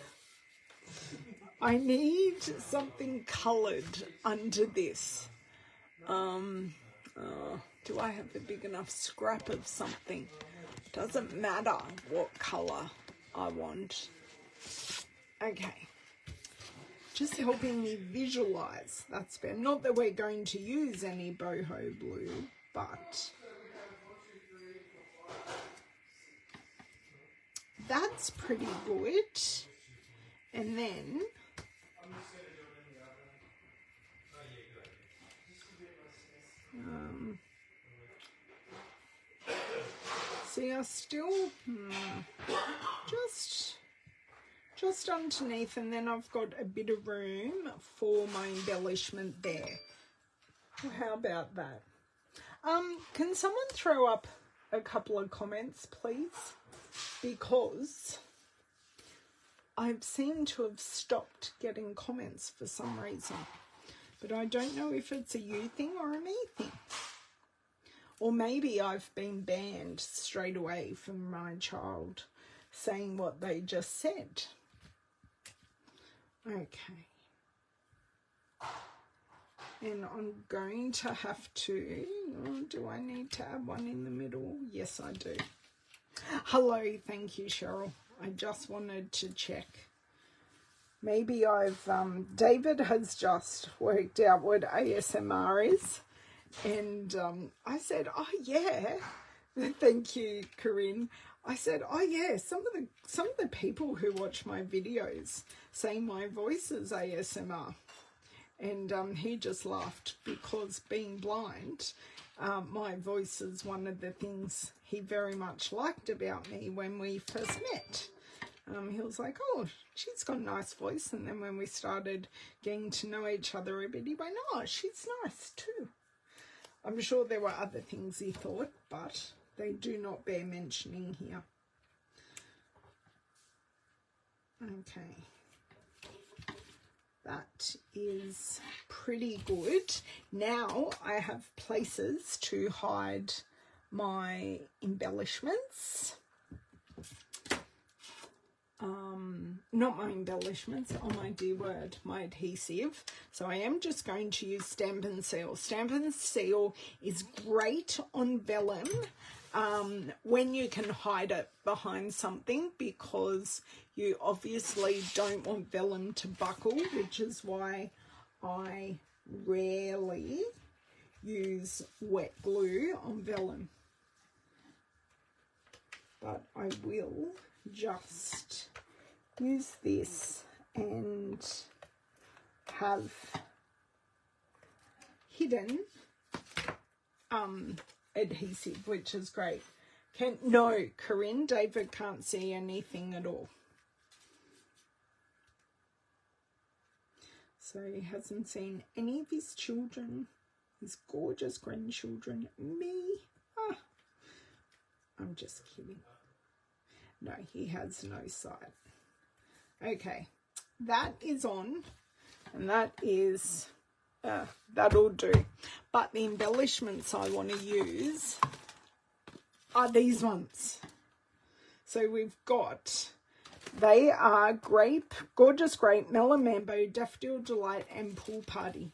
I need something coloured under this. Do I have a big enough scrap of something? Doesn't matter what colour I want. Okay. Just helping me visualise. That's better. Not that we're going to use any boho blue, but that's pretty good. And then see, I still just underneath, and then I've got a bit of room for my embellishment there. How about that? Can someone throw up a couple of comments, please? Because I've seemed to have stopped getting comments for some reason. But I don't know if it's a you thing or a me thing. Or maybe I've been banned straight away from my child saying what they just said. Okay. And I'm going to have to... do I need to add one in the middle? Yes, I do. Hello, thank you, Cheryl. I just wanted to check. Maybe I've... David has just worked out what ASMR is. And I said, oh, yeah. Thank you, Corinne. I said, oh, yeah, some of the people who watch my videos say my voice is ASMR. And he just laughed because being blind, my voice is one of the things he very much liked about me when we first met. He was like, oh, she's got a nice voice. And then when we started getting to know each other a bit, he went, oh, she's nice too. I'm sure there were other things he thought, but they do not bear mentioning here. Okay. That is pretty good. Now I have places to hide my embellishments. Not my embellishments, oh my dear word, my adhesive. So I am just going to use Stampin' Seal. Stampin' Seal is great on vellum when you can hide it behind something, because you obviously don't want vellum to buckle, which is why I rarely use wet glue on vellum. But I will just use this and have hidden adhesive, which is great. No, Corinne, David can't see anything at all. So he hasn't seen any of his children, his gorgeous grandchildren, me. Ah, I'm just kidding. No, he has no sight. Okay, that is on, and that is, that'll do. But the embellishments I want to use are these ones. So we've got, they are grape, gorgeous grape, melon mambo, daffodil delight, and pool party.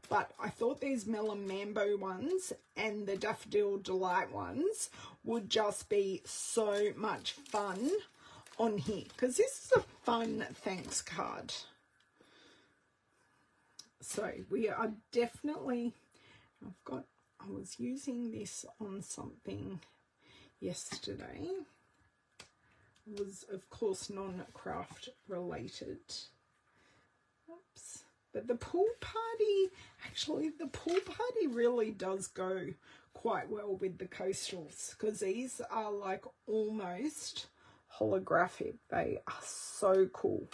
But I thought these melon mambo ones and the daffodil delight ones would just be so much fun on here, because this is a fun thanks card. So we are definitely, I was using this on something yesterday. It was of course non-craft related. Oops. But the pool party, actually the pool party really does go quite well with the coastals, because these are like almost holographic. They are so cool.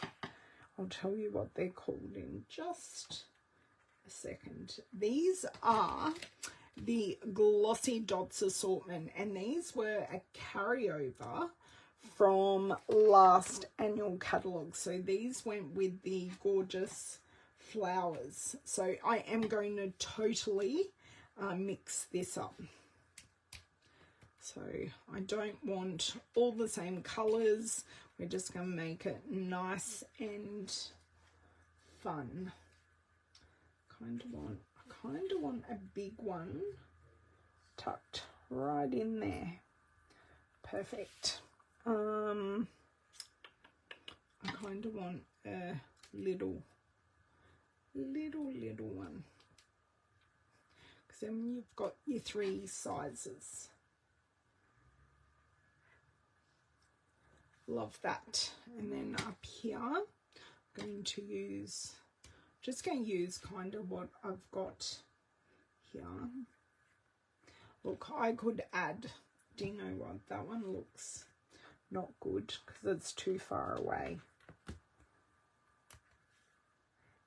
I'll tell you what they're called in just a second. These are the Glossy Dots assortment, and these were a carryover from last annual catalogue. So these went with the gorgeous flowers. So I am going to totally mix this up. So I don't want all the same colours. We're just going to make it nice and fun. I kind of want a big one tucked right in there. Perfect. I kind of want a little one, because then you've got your 3 sizes. Love that. And then up here, I'm going to use, just going to use kind of what I've got here. Look, I could add, do you know what, that one looks not good because it's too far away.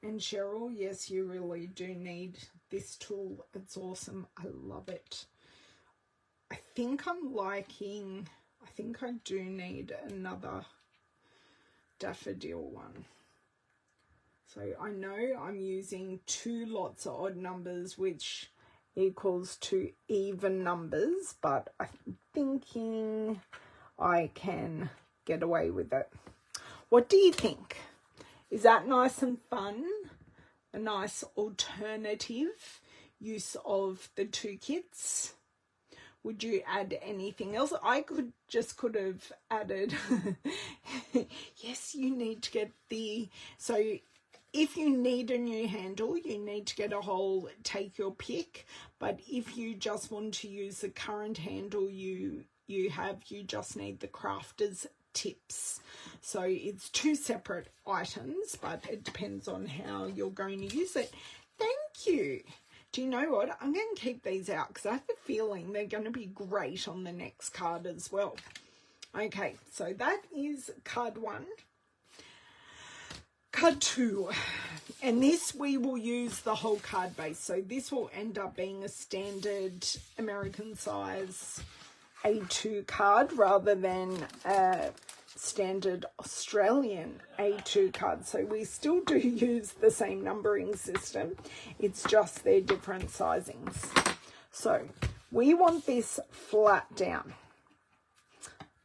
And Cheryl, yes, you really do need this tool. It's awesome. I love it. I think I'm liking, I think I do need another daffodil one. So I know I'm using 2 lots of odd numbers, which equals 2 even numbers, but I'm thinking I can get away with it. What do you think? Is that nice and fun? A nice alternative use of the 2 kits? Would you add anything else? I could have added, yes, you need to get the, so if you need a new handle, you need to get a whole, take your pick. But if you just want to use the current handle you have, you just need the crafter's tips. So it's 2 separate items, but it depends on how you're going to use it. Thank you. Do you know what? I'm going to keep these out because I have a feeling they're going to be great on the next card as well. Okay, so that is card 1. Card 2, and this we will use the whole card base. So this will end up being a standard American size A2 card rather than a standard Australian A2 card. So we still do use the same numbering system. It's just their different sizings. So we want this flat down,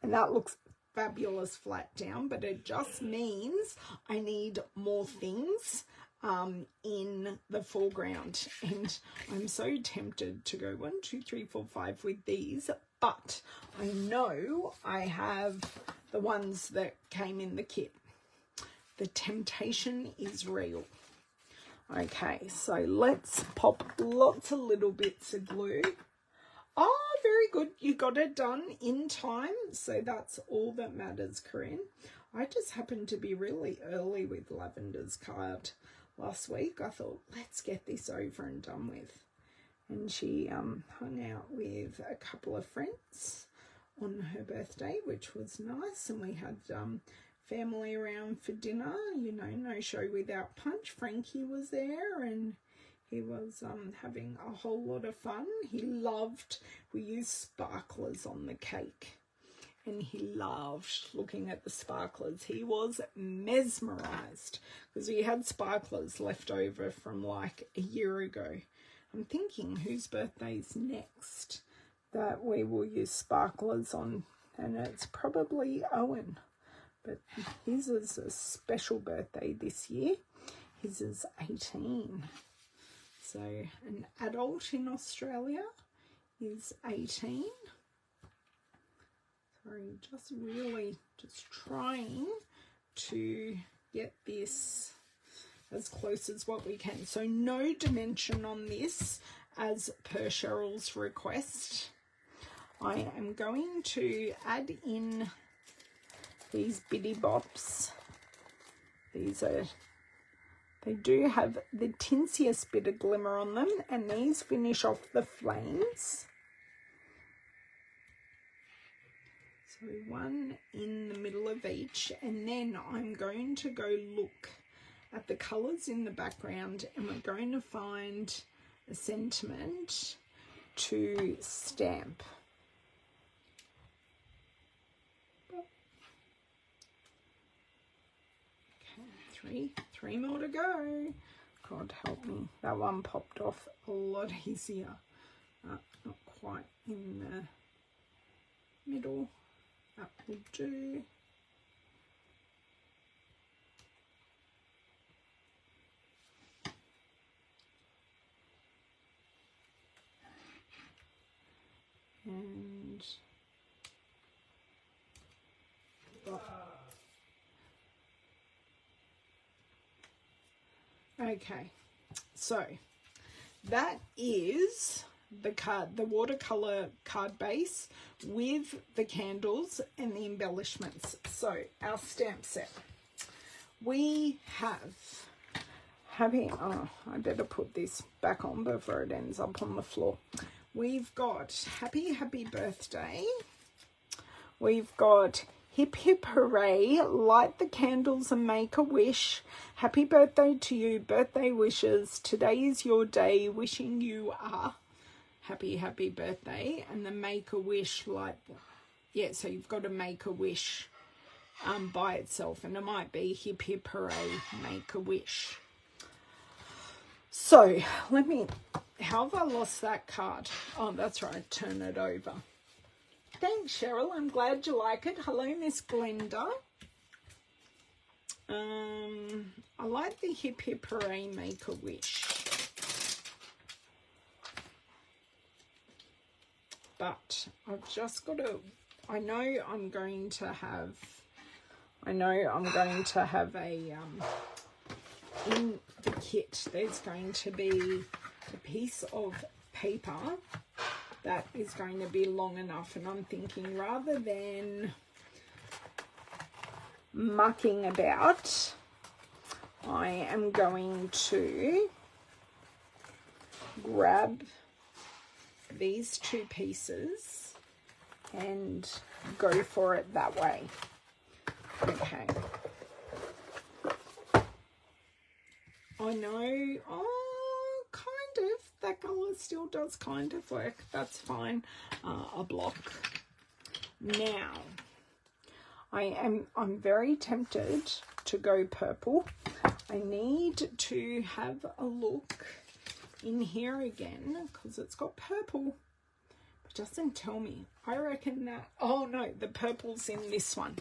and that looks fabulous flat down, but it just means I need more things in the foreground, and I'm so tempted to go 1, 2, 3, 4, 5 with these, but I know I have the ones that came in the kit. The temptation is real. Okay, so let's pop lots of little bits of glue. Oh, very good. You got it done in time. So that's all that matters, Corinne. I just happened to be really early with Lavender's card last week. I thought, let's get this over and done with. And she hung out with a couple of friends on her birthday, which was nice. And we had family around for dinner. You know, no show without punch. Frankie was there, and he was having a whole lot of fun. He loved, we used sparklers on the cake, and he loved looking at the sparklers. He was mesmerised because we had sparklers left over from like a year ago. I'm thinking whose birthday's next that we will use sparklers on, and it's probably Owen. But his is a special birthday this year. His is 18. So an adult in Australia is 18. Sorry, just really just trying to get this as close as what we can. So no dimension on this as per Cheryl's request. I am going to add in these bitty bops. These are, they do have the tinsiest bit of glimmer on them, and these finish off the flames. So So one in the middle of each, and then I'm going to go look at the colours in the background, and we're going to find a sentiment to stamp. Okay, three more to go. God help me, that one popped off a lot easier. Not quite in the middle. That will do. And okay, so that is the watercolor card base with the candles and the embellishments. So our stamp set, we have oh, I better put this back on before it ends up on the floor. We've got happy birthday. We've got hip hip hooray, light the candles and make a wish. Happy birthday to you, birthday wishes. Today is your day, wishing you a happy birthday. And the make a wish, like, yeah, so you've got to make a wish by itself, and it might be hip hip hooray, make a wish. So let me, how have I lost that card? Oh, that's right, turn it over. Thanks, Cheryl. I'm glad you like it. Hello, Miss Glenda. I like the hip hip hooray, make a wish. But I've just got to, I know I'm going to have a, in the kit, there's going to be a piece of paper that is going to be long enough, and I'm thinking rather than mucking about, I am going to grab these two pieces and go for it that way. Okay. I know, oh, kind of, that colour still does kind of work. That's fine. A block. Now, I'm very tempted to go purple. I need to have a look in here again because it's got purple. It doesn't tell me. I reckon that, oh no, the purple's in this one.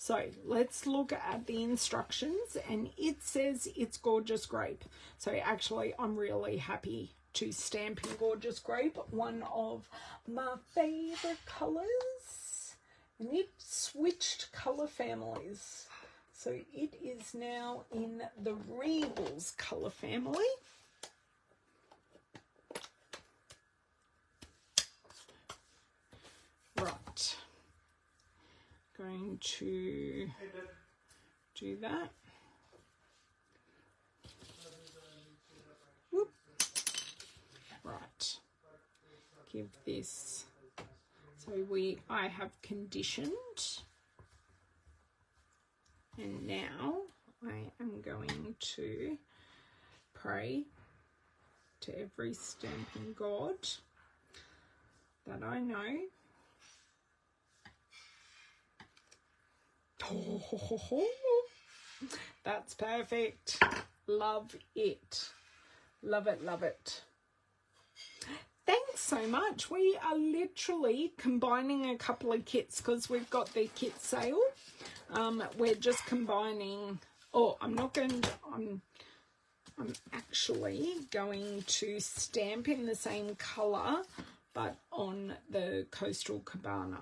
So let's look at the instructions, and it says it's Gorgeous Grape. So actually I'm really happy to stamp in Gorgeous Grape, one of my favorite colors, and it switched color families. So it is now in the Rebels color family. Right. Going to do that. Whoop. Right. Give this. So I have conditioned, and now I am going to pray to every stamping god that I know. Oh, that's perfect. Love it. Love it, love it. Thanks so much. We are literally combining a couple of kits because we've got the kit sale. We're just combining. Oh, I'm actually going to stamp in the same colour, but on the Coastal Cabana.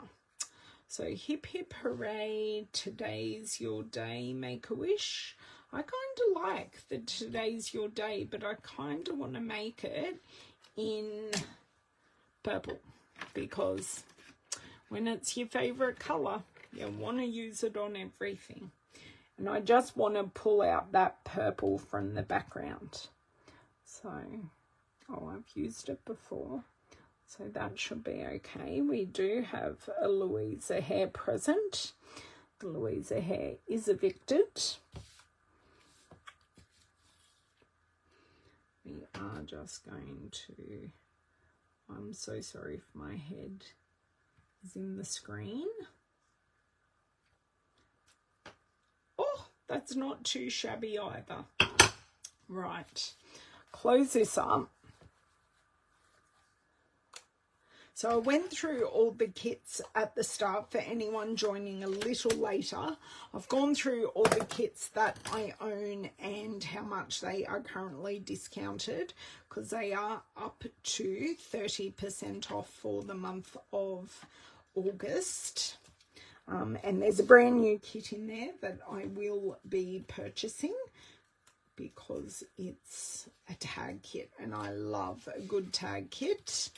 So hip hip hooray, today's your day, make a wish. I kind of like the today's your day, but I kind of want to make it in purple because when it's your favourite colour, you want to use it on everything. And I just want to pull out that purple from the background. So, oh, I've used it before. So that should be okay. We do have a Louisa Hare present. The Louisa Hare is evicted. We are just going to... I'm so sorry if my head is in the screen. Oh, that's not too shabby either. Right, close this up. So I went through all the kits at the start for anyone joining a little later. I've gone through all the kits that I own and how much they are currently discounted, because they are up to 30% off for the month of August. And there's a brand new kit in there that I will be purchasing because it's a tag kit and I love a good tag kit.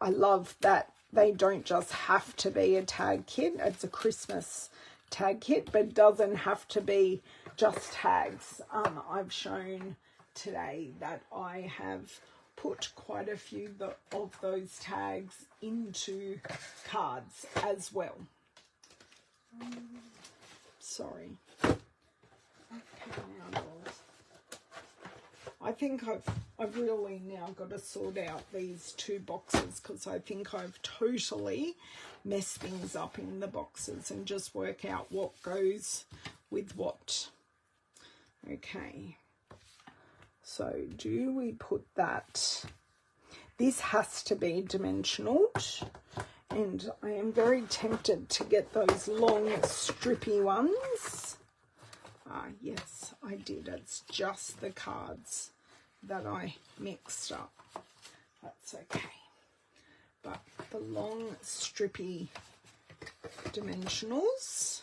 I love that they don't just have to be a tag kit. It's a Christmas tag kit, but it doesn't have to be just tags. I've shown today that I have put quite a few of those tags into cards as well. Sorry. Okay, now, dolls. I think I've really now got to sort out these two boxes because I think I've totally messed things up in the boxes and just work out what goes with what. Okay. So do we put that? This has to be dimensional. And I am very tempted to get those long strippy ones. Yes, I did. It's just the cards that I mixed up. That's okay. But the long strippy dimensionals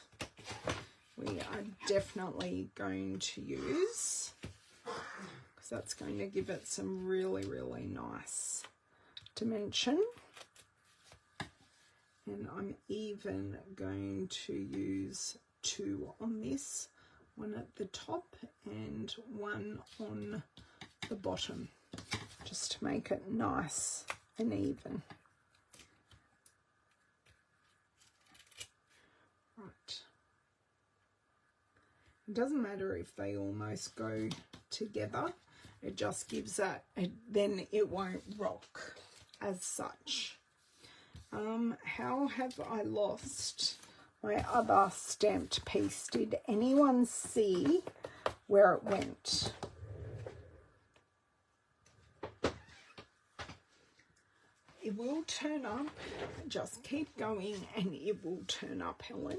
we are definitely going to use, because that's going to give it some really, really nice dimension. And I'm even going to use two on this, one at the top and one on the bottom, just to make it nice and even. Right. It doesn't matter if they almost go together, it just gives that, then it won't rock as such. How have I lost my other stamped piece? Did anyone see where it went? It will turn up. Just keep going and it will turn up, Helen.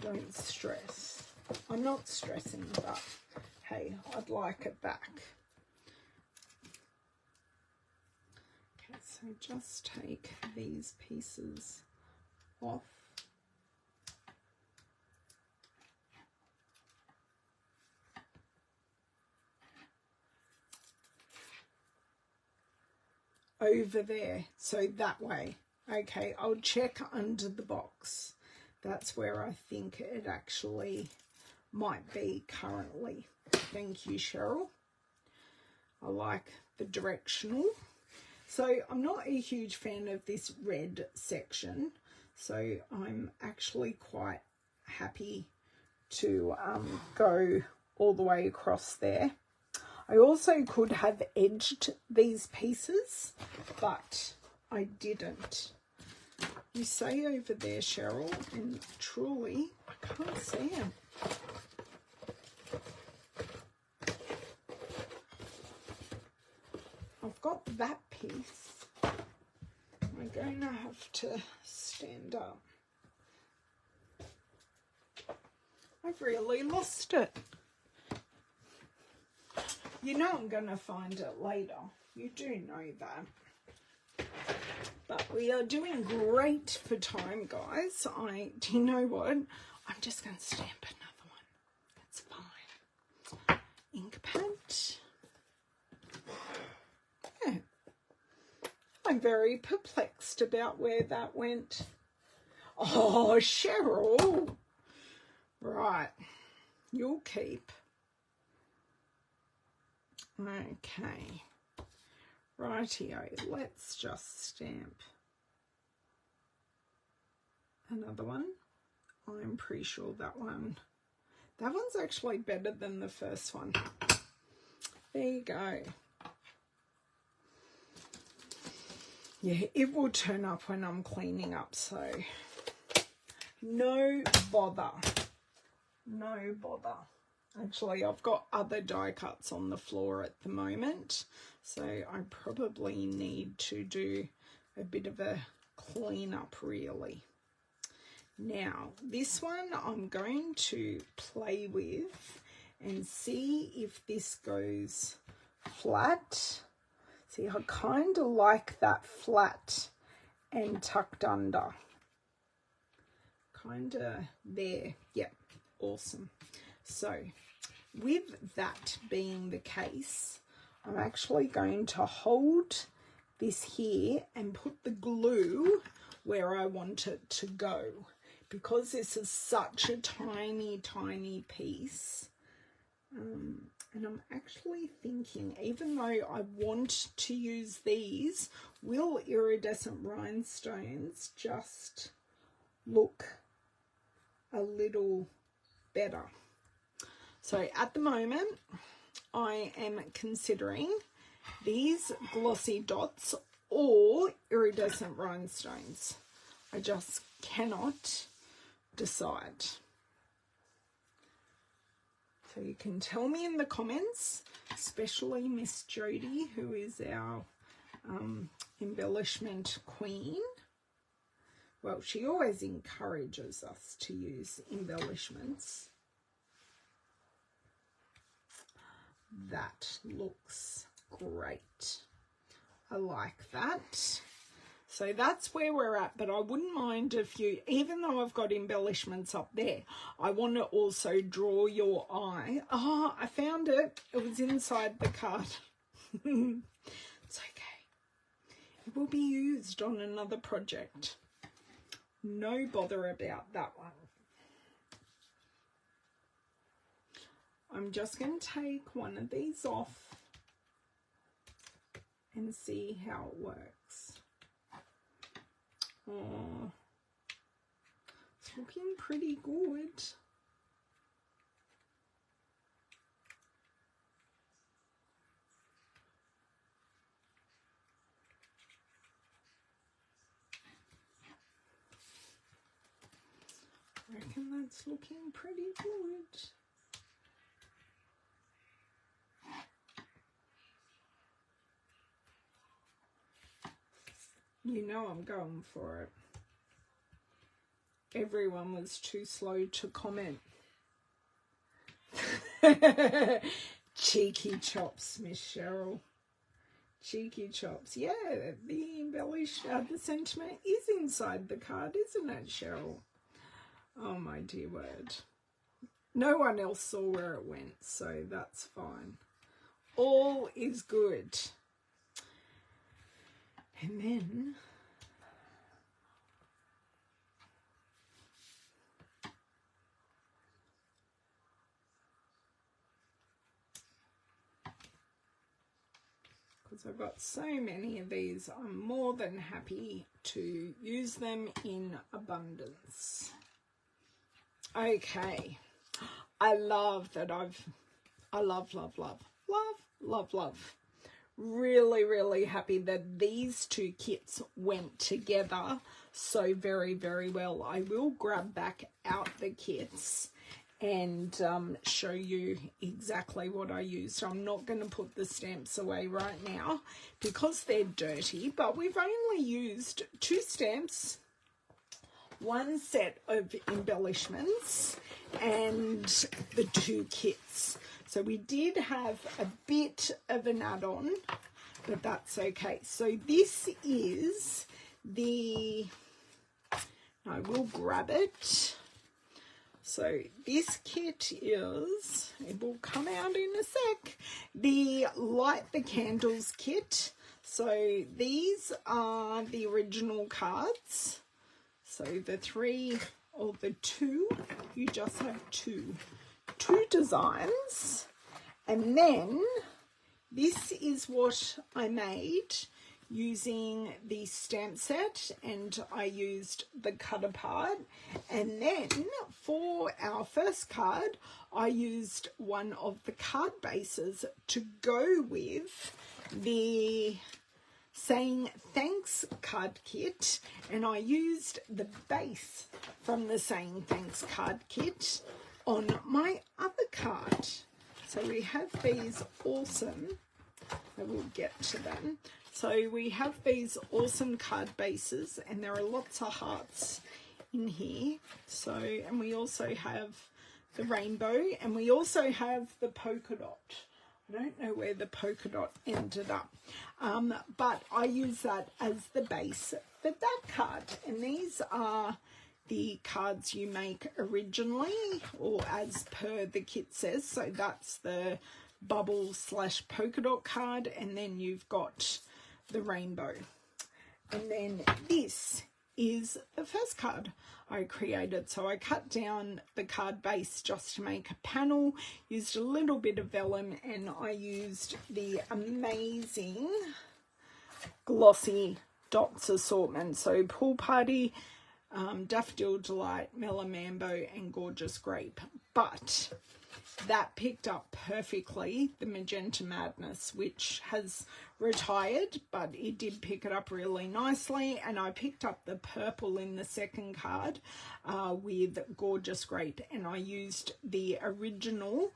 Don't stress. I'm not stressing, but hey, I'd like it back. So just take these pieces off. Over there, so that way. Okay, I'll check under the box. That's where I think it actually might be currently. Thank you, Cheryl. I like the directional. So I'm not a huge fan of this red section, so I'm actually quite happy to go all the way across there. I also could have edged these pieces, but I didn't. You say over there, Cheryl, and truly I can't see them. I've got that piece. I'm going to have to stand up. I've really lost it. You know I'm going to find it later. You do know that. But we are doing great for time, guys. Do you know what? I'm just going to stamp another one. That's fine. Ink pad. Yeah. I'm very perplexed about where that went. Oh, Cheryl. Right. You'll keep. Okay. Rightio, let's just stamp another one. I'm pretty sure that one's actually better than the first one. There you go. Yeah, it will turn up when I'm cleaning up, so no bother. No bother. Actually, I've got other die cuts on the floor at the moment, so I probably need to do a bit of a clean up really. Now, this one I'm going to play with and see if this goes flat. See, I kind of like that flat and tucked under. Kind of there. Yep, awesome. So, with that being the case, I'm actually going to hold this here and put the glue where I want it to go. Because this is such a tiny, tiny piece, and I'm actually thinking, even though I want to use these, will iridescent rhinestones just look a little better? So at the moment, I am considering these glossy dots or iridescent rhinestones. I just cannot decide. So you can tell me in the comments, especially Miss Jody, who is our embellishment queen. Well, she always encourages us to use embellishments. That looks great. I like that. So that's where we're at, but I wouldn't mind if you, even though I've got embellishments up there, I want to also draw your eye. Oh, I found it. It was inside the card. It's okay. It will be used on another project. No bother about that one. I'm just going to take one of these off and see how it works. Oh, it's looking pretty good. I reckon that's looking pretty good. You know I'm going for it. Everyone was too slow to comment. Cheeky chops, Miss Cheryl. Cheeky chops. Yeah, the the sentiment is inside the card, isn't it, Cheryl? Oh, my dear word. No one else saw where it went, so that's fine. All is good. And then because I've got so many of these, I'm more than happy to use them in abundance. Okay. I love that I love. Really, really happy that these two kits went together so very, very well. I will grab back out the kits and show you exactly what I used. I'm not going to put the stamps away right now because they're dirty, but we've only used 2 stamps, 1 set of embellishments, and the 2 kits. So we did have a bit of an add-on, but that's okay. So this is the, I will grab it. So this kit is, it will come out in a sec, the Light the Candles kit. So these are the original cards. So the 3 or the 2, you just have two designs, and then this is what I made using the stamp set, and I used the cut apart. And then for our first card, I used one of the card bases to go with the Saying Thanks card kit, and I used the base from the Saying Thanks card kit on my other card. So we have these awesome, I will get to them. So we have these awesome card bases, and there are lots of hearts in here. So, and we also have the rainbow, and we also have the polka dot. I don't know where the polka dot ended up, but I use that as the base for that card. And these are the cards you make originally, or as per the kit says. So that's the bubble / polka dot card, and then you've got the rainbow. And then this is the first card I created. So I cut down the card base just to make a panel, used a little bit of vellum, and I used the amazing glossy dots assortment. So Pool Party, Daffodil Delight, Mellow Mambo, and Gorgeous Grape. But that picked up perfectly the Magenta Madness, which has retired, but it did pick it up really nicely. And I picked up the purple in the second card with Gorgeous Grape, and I used the original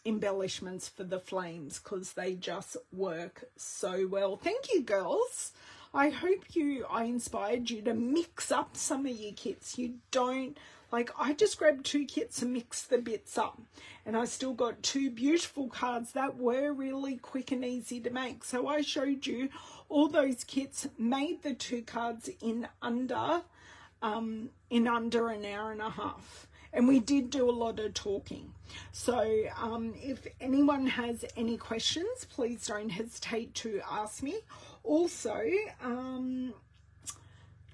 embellishments for the flames because they just work so well. Thank you, girls. I hope I inspired you to mix up some of your kits. You don't, like, I just grabbed 2 kits and mixed the bits up, and I still got 2 beautiful cards that were really quick and easy to make. So I showed you all those kits, made the 2 cards in under an hour and a half. And we did do a lot of talking. So if anyone has any questions, please don't hesitate to ask me. Also,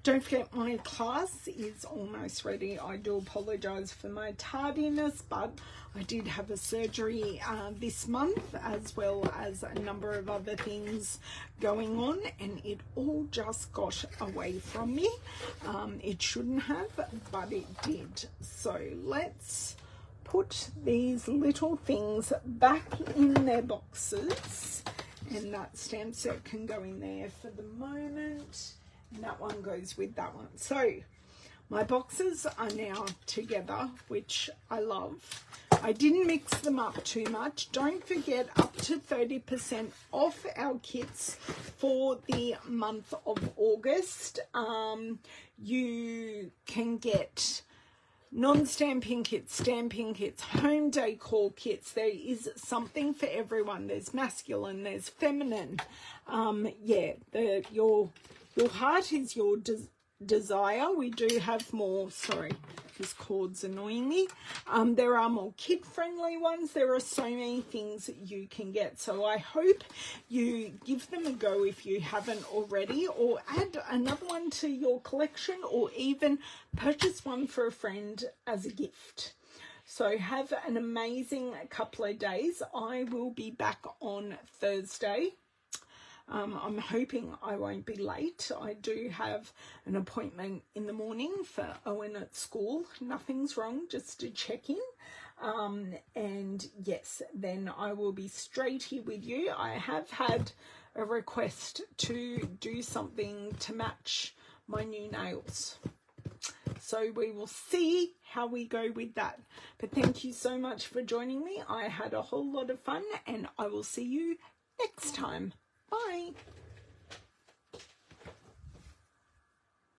don't forget my class is almost ready. I do apologise for my tardiness, but I did have a surgery this month, as well as a number of other things going on, and it all just got away from me. It shouldn't have, but it did. So let's put these little things back in their boxes, and that stamp set can go in there for the moment. And that one goes with that one. So my boxes are now together, which I love. I didn't mix them up too much. Don't forget, up to 30% off our kits for the month of August. You can get non-stamping kits, stamping kits, home decor kits. There is something for everyone. There's masculine, there's feminine. Yeah, your heart is your desire. We do have more, sorry, this cord's annoying me. There are more kid-friendly ones. There are so many things that you can get. So I hope you give them a go if you haven't already, or add another one to your collection, or even purchase one for a friend as a gift. So have an amazing couple of days. I will be back on Thursday. I'm hoping I won't be late. I do have an appointment in the morning for Owen at school. Nothing's wrong, just to check in. And yes, then I will be straight here with you. I have had a request to do something to match my new nails. So we will see how we go with that. But thank you so much for joining me. I had a whole lot of fun, and I will see you next time. Bye.